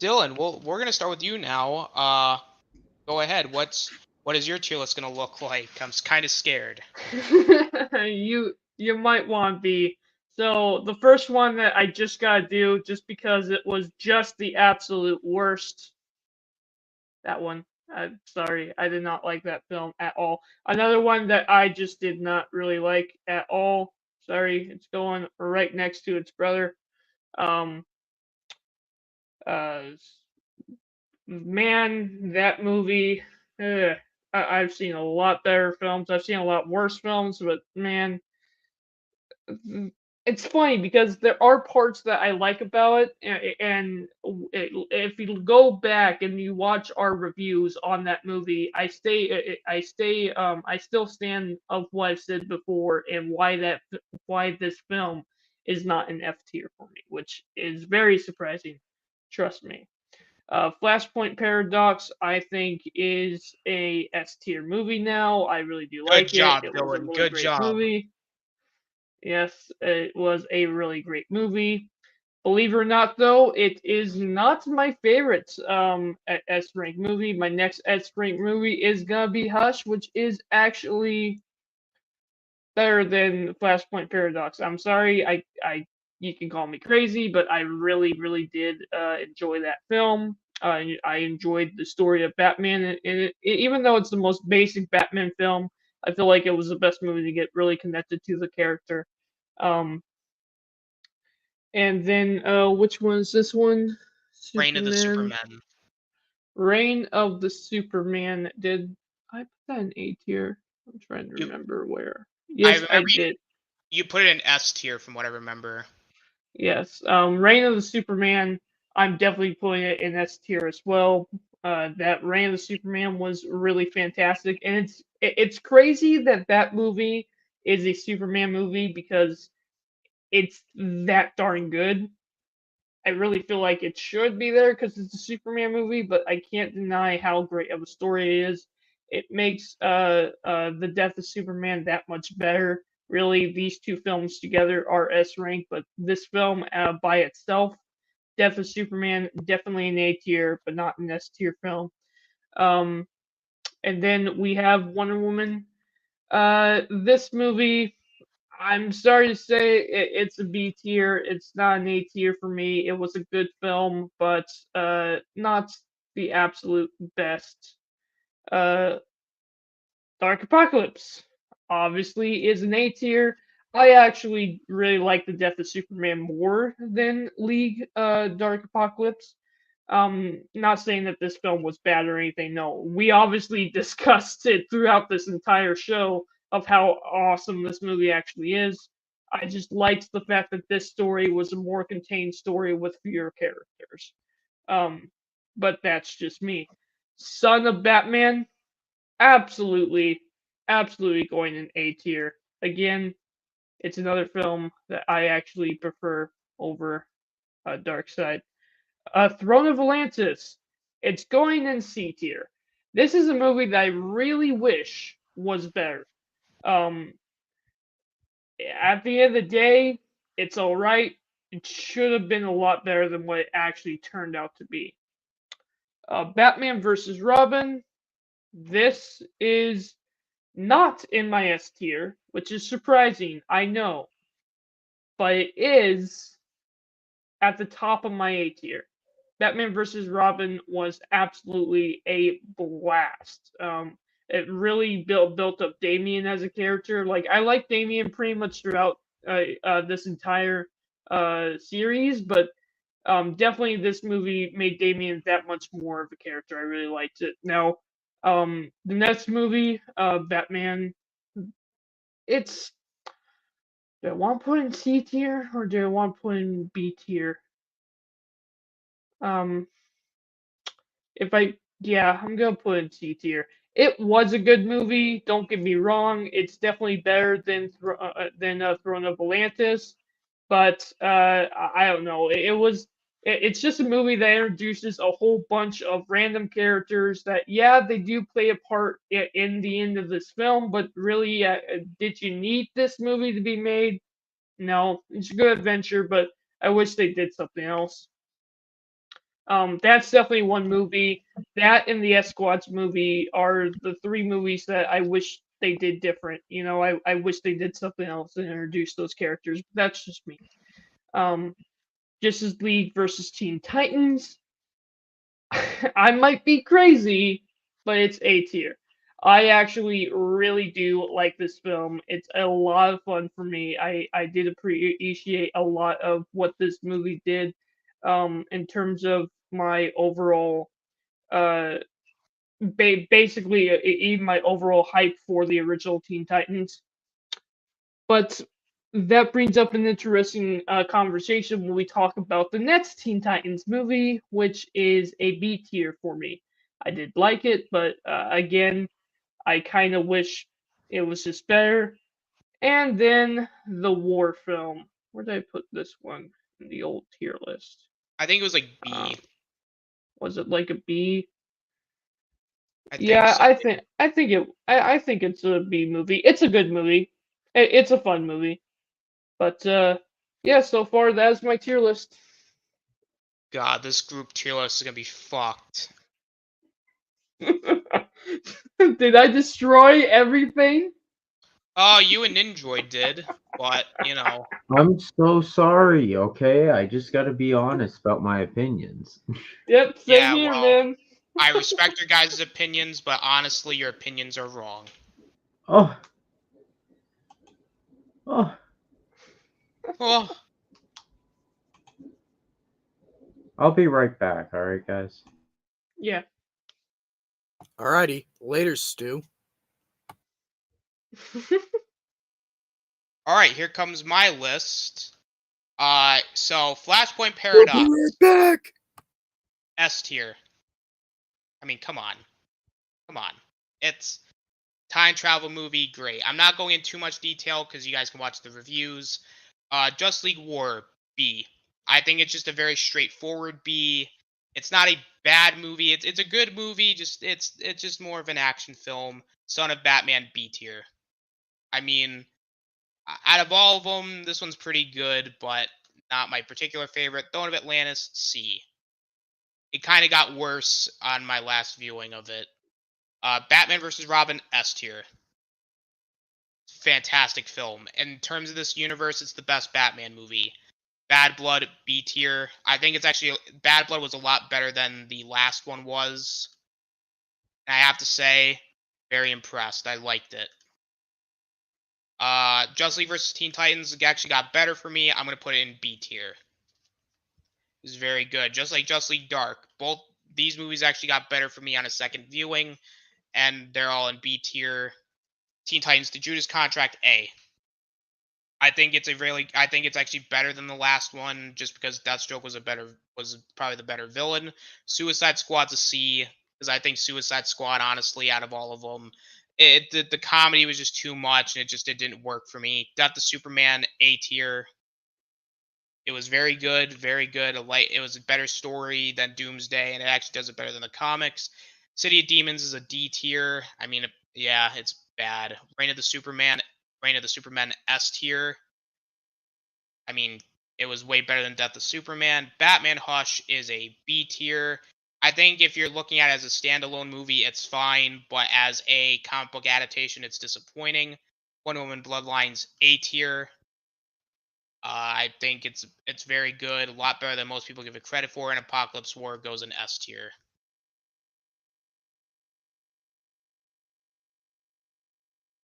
Dylan, we're gonna start with you now. Go ahead. What is your tier list gonna look like? I'm kind of scared. you might want to be. So the first one that I just gotta do, just because it was just the absolute worst. That one. I'm sorry, I did not like that film at all. Another one that I just did not really like at all. Sorry, it's going right next to its brother. Man, that movie. I've seen a lot better films. I've seen a lot worse films, but man, it's funny because there are parts that I like about it, and if you go back and you watch our reviews on that movie, I still stand of what I've said before and why this film is not an F tier for me, which is very surprising. Trust me. Flashpoint Paradox, I think, is a S tier movie now. I really do like Good job, it. It was a Dylan. really Good great job. movie. Yes, it was a really great movie. Believe it or not, though, it is not my favorite S rank movie. My next S rank movie is gonna be Hush, which is actually better than Flashpoint Paradox. I'm sorry, you can call me crazy, but I really, really did enjoy that film. I enjoyed the story of Batman in it. Even though it's the most basic Batman film, I feel like it was the best movie to get really connected to the character. And then which one is this one? Reign of the Superman. Reign of the Superman. Did I put that in A tier? I'm trying to remember where. Yes, I did. You put it in S tier from what I remember. Yes. Reign of the Superman, I'm definitely putting it in S tier as well. That Reign of the Superman was really fantastic, and it's crazy that that movie is a Superman movie because it's that darn good. I really feel like it should be there because it's a Superman movie, but I can't deny how great of a story it is. It makes the Death of Superman that much better. Really, these two films together are S rank, but this film by itself, Death of Superman, definitely an A tier, but not an S tier film. And then we have Wonder Woman. This movie, I'm sorry to say it's a B tier. It's not an A tier for me. It was a good film, but not the absolute best. Uh, Dark Apocalypse obviously is an A tier. I actually really like the Death of Superman more than League Dark Apocalypse. Not saying that this film was bad or anything. No, we obviously discussed it throughout this entire show of how awesome this movie actually is. I just liked the fact that this story was a more contained story with fewer characters. But that's just me. Son of Batman, absolutely, absolutely going in A tier. Again, it's another film that I actually prefer over Darkseid. Throne of Atlantis. It's going in C tier. This is a movie that I really wish was better. Um, at the end of the day, it's all right. It should have been a lot better than what it actually turned out to be. Batman versus Robin. This is not in my S tier, which is surprising, I know, but it is at the top of my A tier. Batman vs. Robin was absolutely a blast. It really built up Damian as a character. Like I like Damian pretty much throughout this entire series, but definitely this movie made Damian that much more of a character. I really liked it. Now, the next movie, Batman, it's do I want to put in C tier or do I want to put in B tier? Um, if I yeah, I'm gonna put in C tier. It was a good movie. Don't get me wrong. It's definitely better than Throne of Atlantis, but I don't know. It's just a movie that introduces a whole bunch of random characters that yeah they do play a part in the end of this film, but really did you need this movie to be made? No, it's a good adventure, but I wish they did something else. That's definitely one movie. That and the S Squad's movie are the three movies that I wish they did different. You know, I wish they did something else and introduce those characters. But that's just me. Justice League versus Teen Titans. I might be crazy, but it's A tier. I actually really do like this film. It's a lot of fun for me. I did appreciate a lot of what this movie did in terms of my overall basically even my overall hype for the original Teen Titans. But that brings up an interesting conversation when we talk about the next Teen Titans movie, which is a B tier for me. I did like it, but again, I kind of wish it was just better. And then the war film. Where did I put this one in the old tier list? I think it was like B. Was it like a B? I Yeah, think so. I think it's a B movie. It's a good movie. It's a fun movie. But yeah, so far that's my tier list. God, this group tier list is gonna be fucked. Did I destroy everything? Oh, you and Ninjoid did, but you know. I'm so sorry, okay? I just gotta be honest about my opinions. Yep, same Yeah, here, well, man. I respect your guys' opinions, but honestly, your opinions are wrong. Oh. Oh. Oh. I'll be right back, alright, guys? Yeah. Alrighty, later, Stu. Alright, here comes my list. So Flashpoint Paradox. We'll be right back. S tier. I mean, come on. Come on. It's time travel movie, great. I'm not going into too much detail because you guys can watch the reviews. Justice League War, B. I think it's just a very straightforward B. It's not a bad movie. It's a good movie. It's just more of an action film. Son of Batman, B tier. I mean, out of all of them, this one's pretty good, but not my particular favorite. Throne of Atlantis, C. It kind of got worse on my last viewing of it. Batman vs. Robin, S tier. Fantastic film. In terms of this universe, it's the best Batman movie. Bad Blood, B tier. I think it's actually Bad Blood was a lot better than the last one was. And I have to say, very impressed. I liked it. Justice League vs. Teen Titans actually got better for me. I'm gonna put it in B tier. It's very good. Just like JusticeLeagueDark. Both these movies actually got better for me on a second viewing, and they're all in B tier. Teen Titans: The Judas Contract, A. I think it's actually better than the last one, just because Deathstroke was probably the better villain. Suicide Squad's a C, because I think Suicide Squad, honestly, out of all of them, the comedy was just too much, and it didn't work for me. Death of Superman, A tier. It was very good, very good. It was a better story than Doomsday, and it actually does it better than the comics. City of Demons is a D tier. I mean, yeah, it's bad. Reign of the Superman S tier. I mean, it was way better than Death of Superman. Batman Hush is a B tier. I think if you're looking at it as a standalone movie, it's fine, but as a comic book adaptation, it's disappointing. Wonder Woman Bloodlines A tier. I think it's very good, a lot better than most people give it credit for, and Apocalypse War goes in S tier.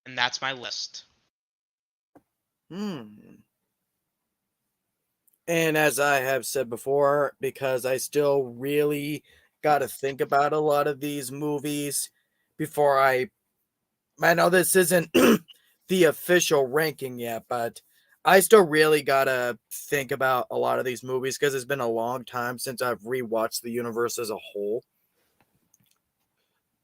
And that's my list. And as I have said before, because I still really got to think about a lot of these movies before I know this isn't the official ranking yet, but I still really got to think about a lot of these movies because it's been a long time since I've rewatched the universe as a whole.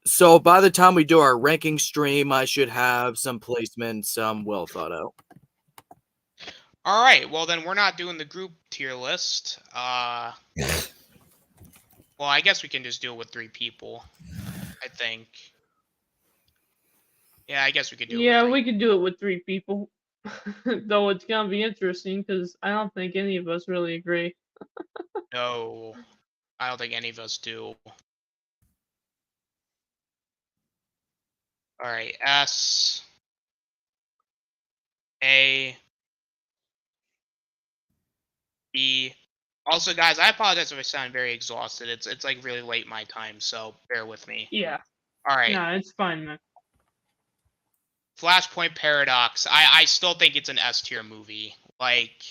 So by the time we do our ranking stream, I should have some placements well thought out. All right, well then we're not doing the group tier list. Well, I guess we can just do it with 3 people. I think. Yeah, I guess we could do it. Yeah, we could do it with 3 people. Though it's gonna be interesting because I don't think any of us really agree. No, I don't think any of us do. All right, S, A, B. Also, guys, I apologize if I sound very exhausted. It's like really late my time, so bear with me. Yeah. All right. No, it's fine, man. Flashpoint Paradox. I still think it's an S tier movie. Like,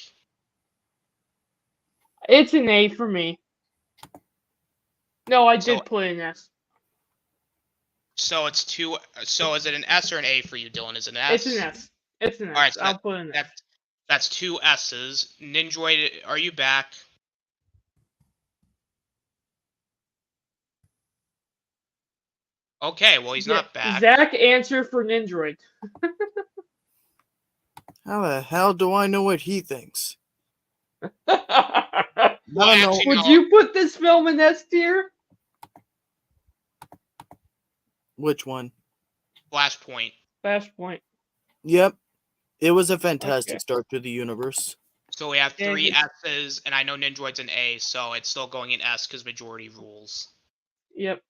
it's an A for me. No, I did put an S. So it's 2. So is it an S or an A for you, Dylan? Is it an S? It's an S. It's an S. All right, so I'll put an S. That's 2 S's. Ninjoid, are you back? Okay, well he's not back. Zach, answer for Ninjoid. How the hell do I know what he thinks? Would you put this film in S tier? Which one? Flashpoint. Flashpoint. Yep. It was a fantastic start to the universe. So we have 3 S's, and I know Ninjoid's an A, so it's still going in S because majority rules. Yep.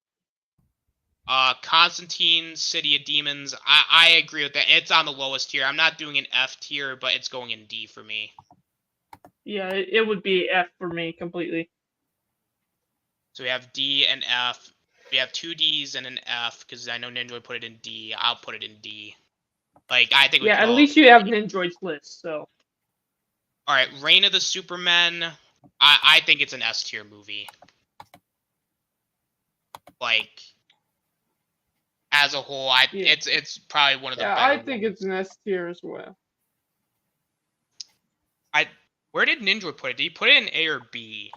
Constantine, City of Demons. I agree with that. It's on the lowest tier. I'm not doing an F tier, but it's going in D for me. Yeah, it would be F for me completely. So we have D and F. We have 2 Ds and an F because I know Ninjoid put it in D. I'll put it in D. Like, I think. Yeah, at least you have Ninjoid's list. So. All right, Reign of the Supermen. I think it's an S tier movie. Like, as a whole, it's probably one of the better. I think it's an S tier as well. Where did Ninjoid put it? Did he put it in A or B?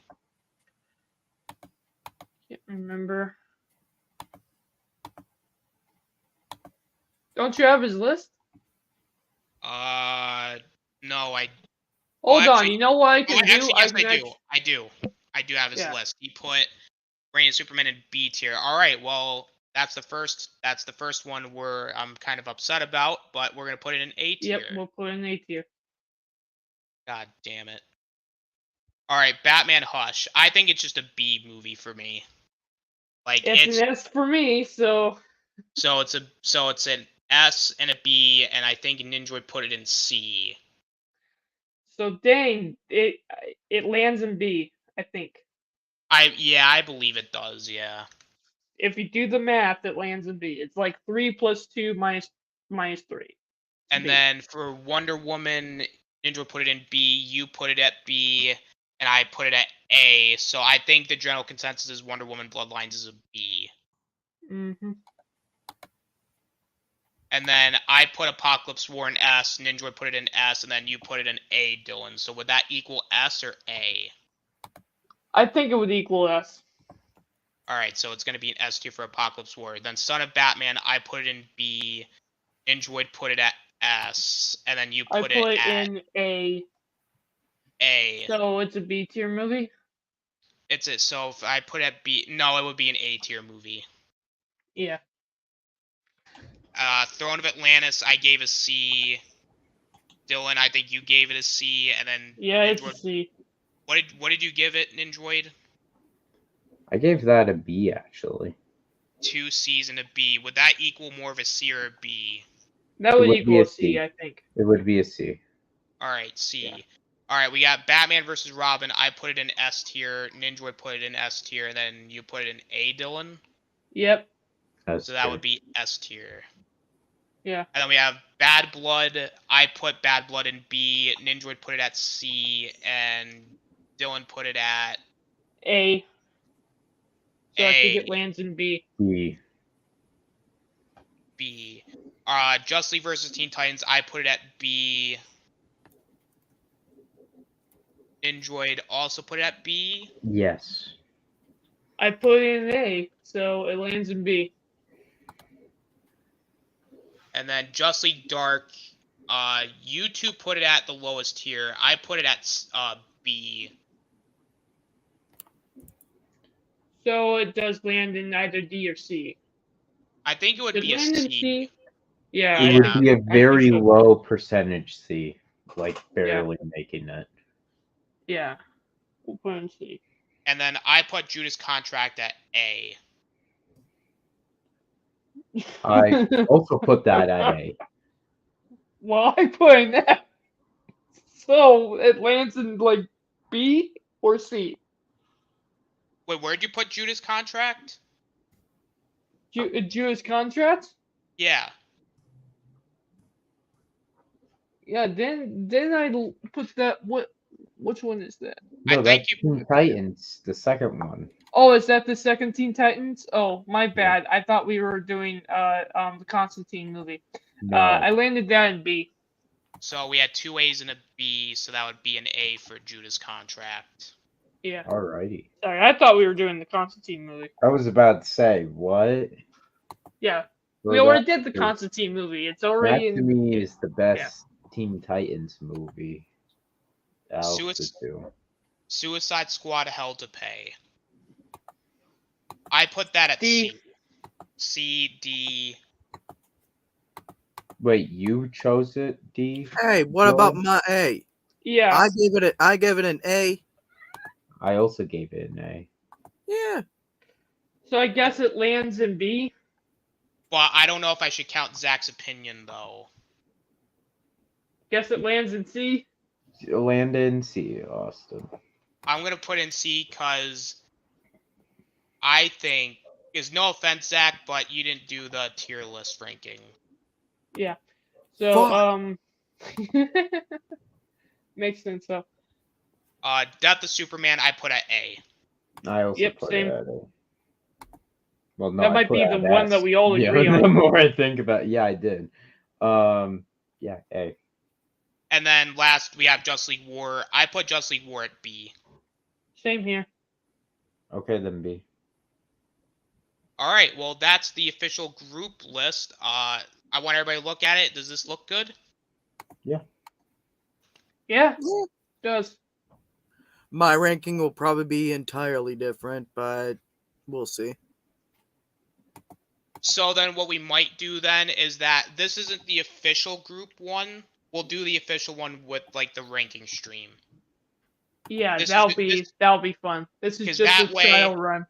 Can't remember. Don't you have his list? No, Hold on, you know what I can do? Actually, yes, I do. I do have his list. He put Reign of Superman in B tier. All right, well, that's the first one I'm kind of upset about, but we're gonna put it in A tier. Yep, we'll put it in A tier. God damn it. All right, Batman Hush. I think it's just a B movie for me. Like, it's an S for me, so. So it's an S and a B, and I think Ninjoid put it in C. So dang, it lands in B, I think. I believe it does, yeah. If you do the math, it lands in B. It's like 3 plus 2 minus 3. And then for Wonder Woman, Ninjoid put it in B, you put it at B, and I put it at A. So I think the general consensus is Wonder Woman Bloodlines is a B. Mm-hmm. And then I put Apocalypse War in S, Ninjoid put it in S, and then you put it in A, Dylan. So would that equal S or A? I think it would equal S. Alright, so it's going to be an S tier for Apocalypse War. Then Son of Batman, I put it in B, Ninjoid put it at S, and then you put it in A. A. So it's a B tier movie? It's it. So if I put it at B, no, it would be an A tier movie. Yeah. Throne of Atlantis, I gave a C. Dylan, I think you gave it a C, and then Yeah, it's a Ninjoid, C. what did you give it, Ninjoid? I gave that a B actually. 2 C's and a B. Would that equal more of a C or a B? That It would would be equal a a C, C. I think. It would be a C. All right, C. Yeah. All right, we got Batman versus Robin. I put it in S tier. Ninjoid put it in S tier, and then you put it in A, Dylan. Yep. That's So that true. would be S tier. Yeah. And then we have Bad Blood. I put Bad Blood in B. Ninjoid put it at C, and Dylan put it at A. So I think A. it lands in B. B. B. Justice League versus Teen Titans. I put it at B. Ninjoid also put it at B. Yes. I put it in A, so it lands in B. And then Justice League Dark. You two put it at the lowest tier. I put it at B. So it does land in either D or C. I think it would Does be it a land in C. C? Yeah. It I would think- be a I think very so. low percentage C, like barely making it. Yeah. We'll put it in C. And then I put Judas Contract at A. I also put that at A. Well, I put in that. So it lands in like B or C. Wait, where'd you put Judas Contract? Jewish contract? Yeah. Yeah. Then I put that. Which one is that? No, I that's think you. Teen Titans, the second one. Oh, is that the second Teen Titans? Oh, my bad. I thought we were doing the Constantine movie. No. I landed that in B. So we had 2 A's and a B, so that would be an A for Judas Contract. Yeah. Alrighty. Sorry, I thought we were doing the Constantine movie. I was about to say, what? Yeah. We Well, already that- did the Constantine movie. It's That already to in. me is the best Teen Titans movie. Out of the two. Suicide Squad Hell to Pay. I put that at D. C. C, D. Wait, you chose it, D? Hey, what about my A? Yeah. I gave it an A. I also gave it an A. Yeah. So I guess it lands in B. Well, I don't know if I should count Zach's opinion, though. Guess it lands in C. Landon, C, Austin. I'm going to put in C because I think, is no offense, Zach, but you didn't do the tier list ranking. Yeah. So makes sense though. Death of Superman, I put at A. I also Yep, put same. it at A. Well, no, That I might put be it the at one S. that we all Yeah, agree the on. more I think about it, yeah, I did. Yeah, A. And then last, we have Justice League War. I put Justice League War at B. Same here. Okay, then B. All right, well, that's the official group list. I want everybody to look at it. Does this look good? Yeah. Yeah. Does. My ranking will probably be entirely different, but we'll see. So then what we might do then is that this isn't the official group one. We'll do the official one with like the ranking stream. Yeah, This that'll is- be this- that'll be fun. This is 'Cause just that a way- trial run.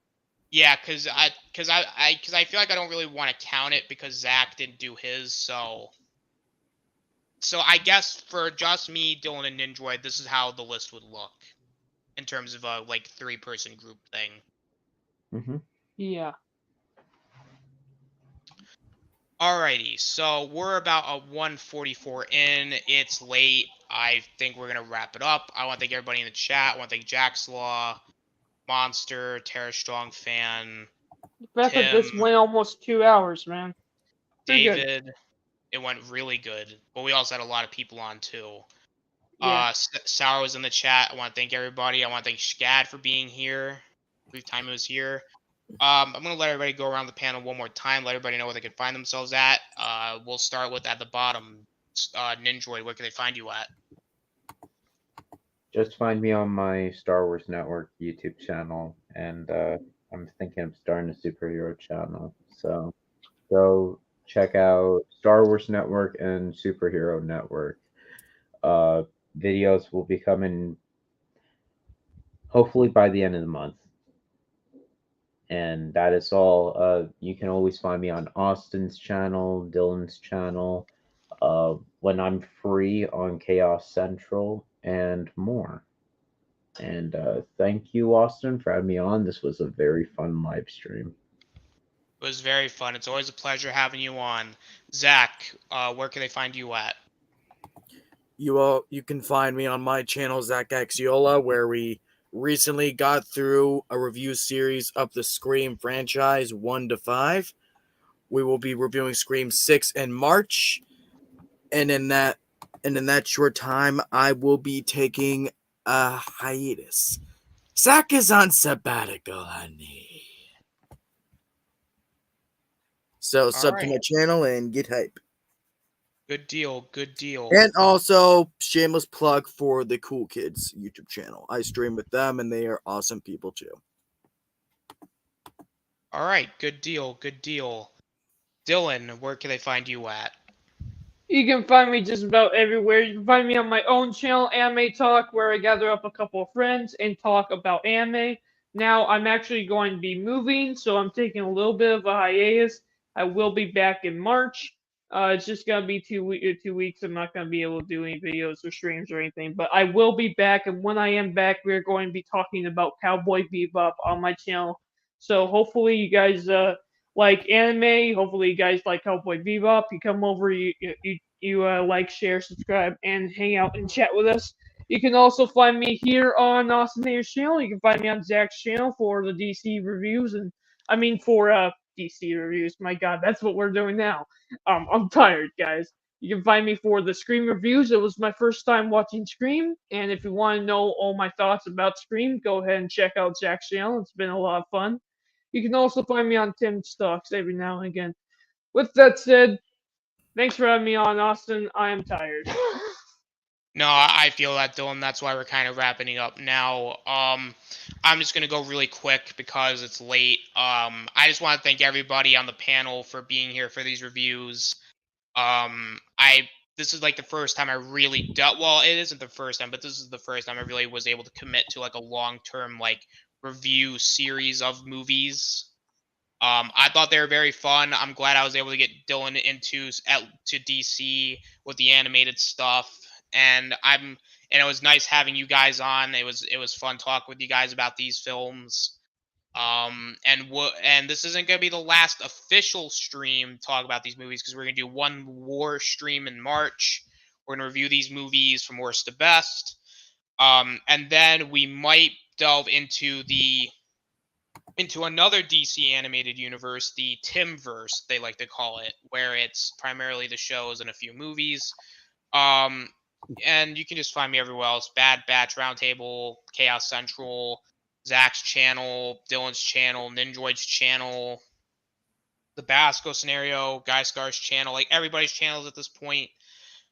Yeah, because I feel like I don't really want to count it because Zach didn't do his. So I guess for just me, Dylan, and Ninjoid, this is how the list would look in terms of a like 3-person group thing. Mm-hmm. Yeah. Alrighty, so we're about a 1:44 in. It's late. I think we're gonna wrap it up. I want to thank everybody in the chat. I want to thank Jack's Law, Monster, Terra Strong Fan, The fact that this Tim. went almost 2 hours, man. Pretty good. David. It went really good, but we also had a lot of people on too. Yeah. Sour was in the chat. I want to thank everybody. I want to thank Scad for being here. Brief time he was here. I'm gonna let everybody go around the panel one more time. Let everybody know where they can find themselves at. We'll start with at the bottom. Ninjoid, where can they find you at? Just find me on my Star Wars Network YouTube channel, and I'm thinking of starting a superhero channel. So go check out Star Wars Network and Superhero Network. Uh, Videos will be coming hopefully by the end of the month. And that is all. You can always find me on Austin's channel, Dylan's channel, when I'm free on Chaos Central, and more. And thank you, Austin, for having me on. This was a very fun live stream. It was very fun. It's always a pleasure having you on. Zach, where can they find you at? You can find me on my channel, Zach Axiola, where we recently got through a review series of the Scream franchise 1 to 5. We will be reviewing Scream 6 in March, and in that short time, I will be taking a hiatus. Zach is on sabbatical, honey. So sub to my channel and get hype. Good deal. Good deal. And also, shameless plug for the Cool Kids YouTube channel. I stream with them, and they are awesome people too. All right. Good deal. Good deal. Dylan, where can they find you at? You can find me just about everywhere. You can find me on my own channel, Anime Talk, where I gather up a couple of friends and talk about anime. Now, I'm actually going to be moving, so I'm taking a little bit of a hiatus. I will be back in March. It's just going to be 2 weeks. I'm not going to be able to do any videos or streams or anything, but I will be back, and when I am back, we're going to be talking about Cowboy Bebop on my channel. So hopefully you guys like anime. Hopefully you guys like Cowboy Bebop. You come over, you like, share, subscribe, and hang out and chat with us. You can also find me here on Austin Ayer's channel. You can find me on Zach's channel for the DC reviews, and for DC reviews. My God, that's what we're doing now. I'm tired, guys. You can find me for the Scream reviews. It was my first time watching Scream, and if you want to know all my thoughts about Scream, go ahead and check out Zach's channel. It's been a lot of fun. You can also find me on Tim Stocks every now and again. With that said, thanks for having me on, Austin. I am tired. No, I feel that, Dylan. That's why we're kind of wrapping it up now. I'm just gonna go really quick because it's late. I just want to thank everybody on the panel for being here for these reviews. This is like the first time I really well, it isn't the first time, but this is the first time I really was able to commit to like a long-term like review series of movies. I thought they were very fun. I'm glad I was able to get Dylan to DC with the animated stuff, and it was nice having you guys on. It was fun talking with you guys about these films. And this isn't gonna be the last official stream talk about these movies because we're gonna do one war stream in March. We're gonna review these movies from worst to best. And then we might delve into another DC animated universe, the Timverse, they like to call it, where it's primarily the shows and a few movies. And you can just find me everywhere else: Bad Batch Roundtable, Chaos Central, Zach's channel, Dylan's channel, Ninjoid's channel, the Basco Scenario, Guy Scar's channel, like everybody's channels at this point.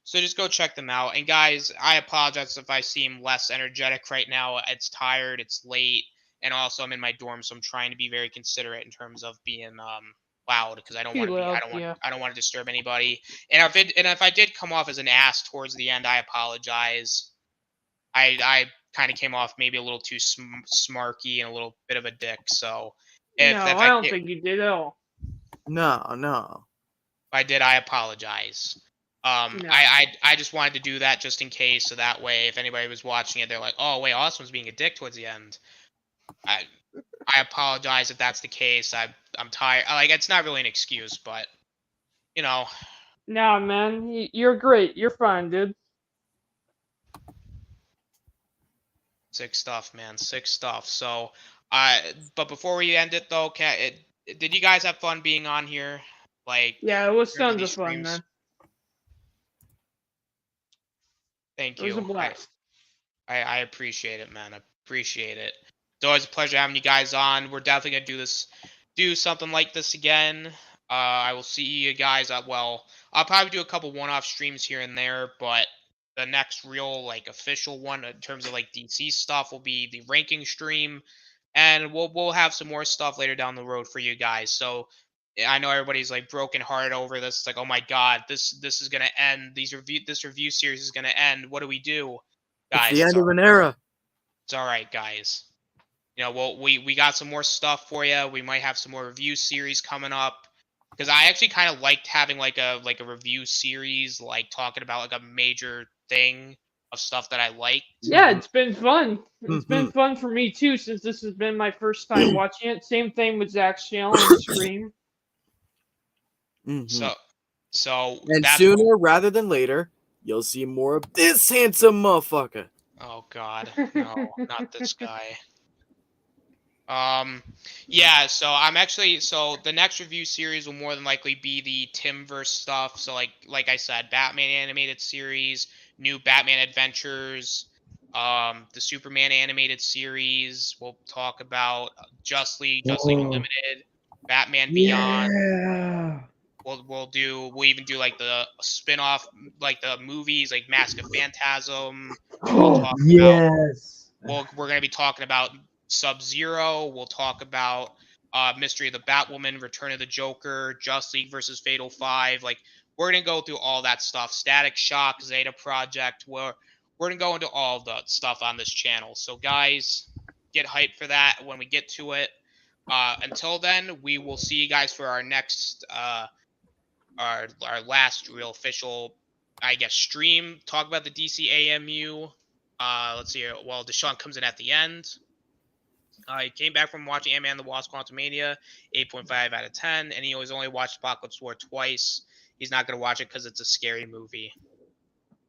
So just go check them out. And guys, I apologize if I seem less energetic right now. It's tired, it's late, and also I'm in my dorm, so I'm trying to be very considerate in terms of being loud because I don't want to disturb anybody. And if I did come off as an ass towards the end, I apologize. I kind of came off maybe a little too smarky and a little bit of a dick. So I don't think you did at all. No. If I did, I apologize. No. I just wanted to do that just in case, so that way if anybody was watching it, they're like, oh wait, Austin was being a dick towards the end. I apologize if that's the case. I'm tired. Like, it's not really an excuse, but you know. Nah, man, you're great. You're fine, dude. Sick stuff, man. Sick stuff. So, but before we end it though, did you guys have fun being on here? Like, yeah, it was tons of fun, man. Thank you. It was a blast. I appreciate it, man. I appreciate it. It's always a pleasure having you guys on. We're definitely gonna do something like this again. I will see you guys. I'll probably do a couple one-off streams here and there, but the next real like official one in terms of like DC stuff will be the ranking stream, and we'll have some more stuff later down the road for you guys. So I know everybody's like broken heart over this. It's like, oh my god, this is gonna end. This review series is gonna end. What do we do, guys? It's the end of an era. It's all right, guys. You know, we got some more stuff for you. We might have some more review series coming up, because I actually kind of liked having like a review series, like talking about like a major thing of stuff that I liked. Yeah, it's been fun. It's been fun for me too, since this has been my first time watching it. Same thing with Zach's channel and Scream. So and sooner rather than later, you'll see more of this handsome motherfucker. Oh god, no, not this guy. Yeah, so the next review series will more than likely be the Timverse stuff. So like I said, Batman animated series, new Batman Adventures, the Superman animated series. We'll talk about Justice League Unlimited, Batman Beyond. Yeah. We'll even do like the spin-off, like the movies, like Mask of Phantasm. Yes. We're gonna be talking about Sub-Zero. We'll talk about Mystery of the Batwoman, Return of the Joker, Justice League versus Fatal 5. Like, we're gonna go through all that stuff. Static Shock, Zeta Project. We're gonna go into all the stuff on this channel. So guys, get hyped for that when we get to it. Until then, we will see you guys for our next our last real official, I guess, stream. Talk about the DC AMU. Let's see here. Well, Deshaun comes in at the end. He came back from watching Ant-Man and the Wasp: Quantumania, 8.5 out of 10, and he always only watched Apocalypse War twice. He's not going to watch it because it's a scary movie.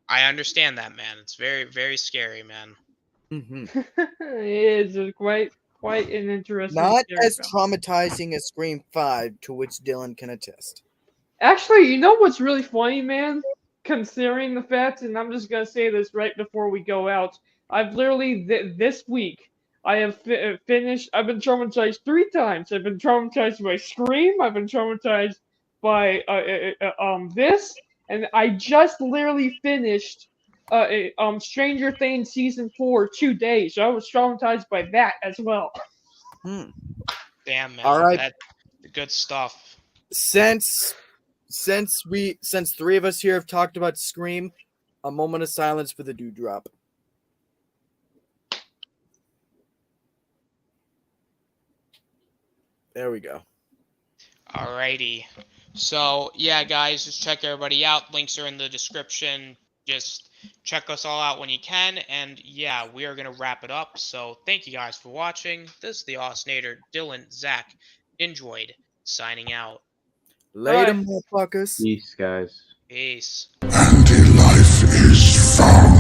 I understand that, man. It's very, very scary, man. It is quite an interesting. Not as traumatizing as Scream 5, to which Dylan can attest. Actually, you know what's really funny, man? Considering the fact, and I'm just gonna say this right before we go out, I've literally this week I have finished. I've been traumatized 3 times. I've been traumatized by Scream. I've been traumatized by this, and I just literally finished Stranger Things season 4 2 days. So I was traumatized by that as well. Damn, man. All right. That's good stuff. Since 3 of us here have talked about Scream, a moment of silence for the dewdrop. There we go. Alrighty. So, yeah, guys, just check everybody out. Links are in the description. Just check us all out when you can. And, yeah, we are going to wrap it up. So, thank you guys for watching. This is the Osnator, Dylan, Zach, Enjoyed, signing out. Later, motherfuckers. Peace, guys. Peace. Anti-life is found.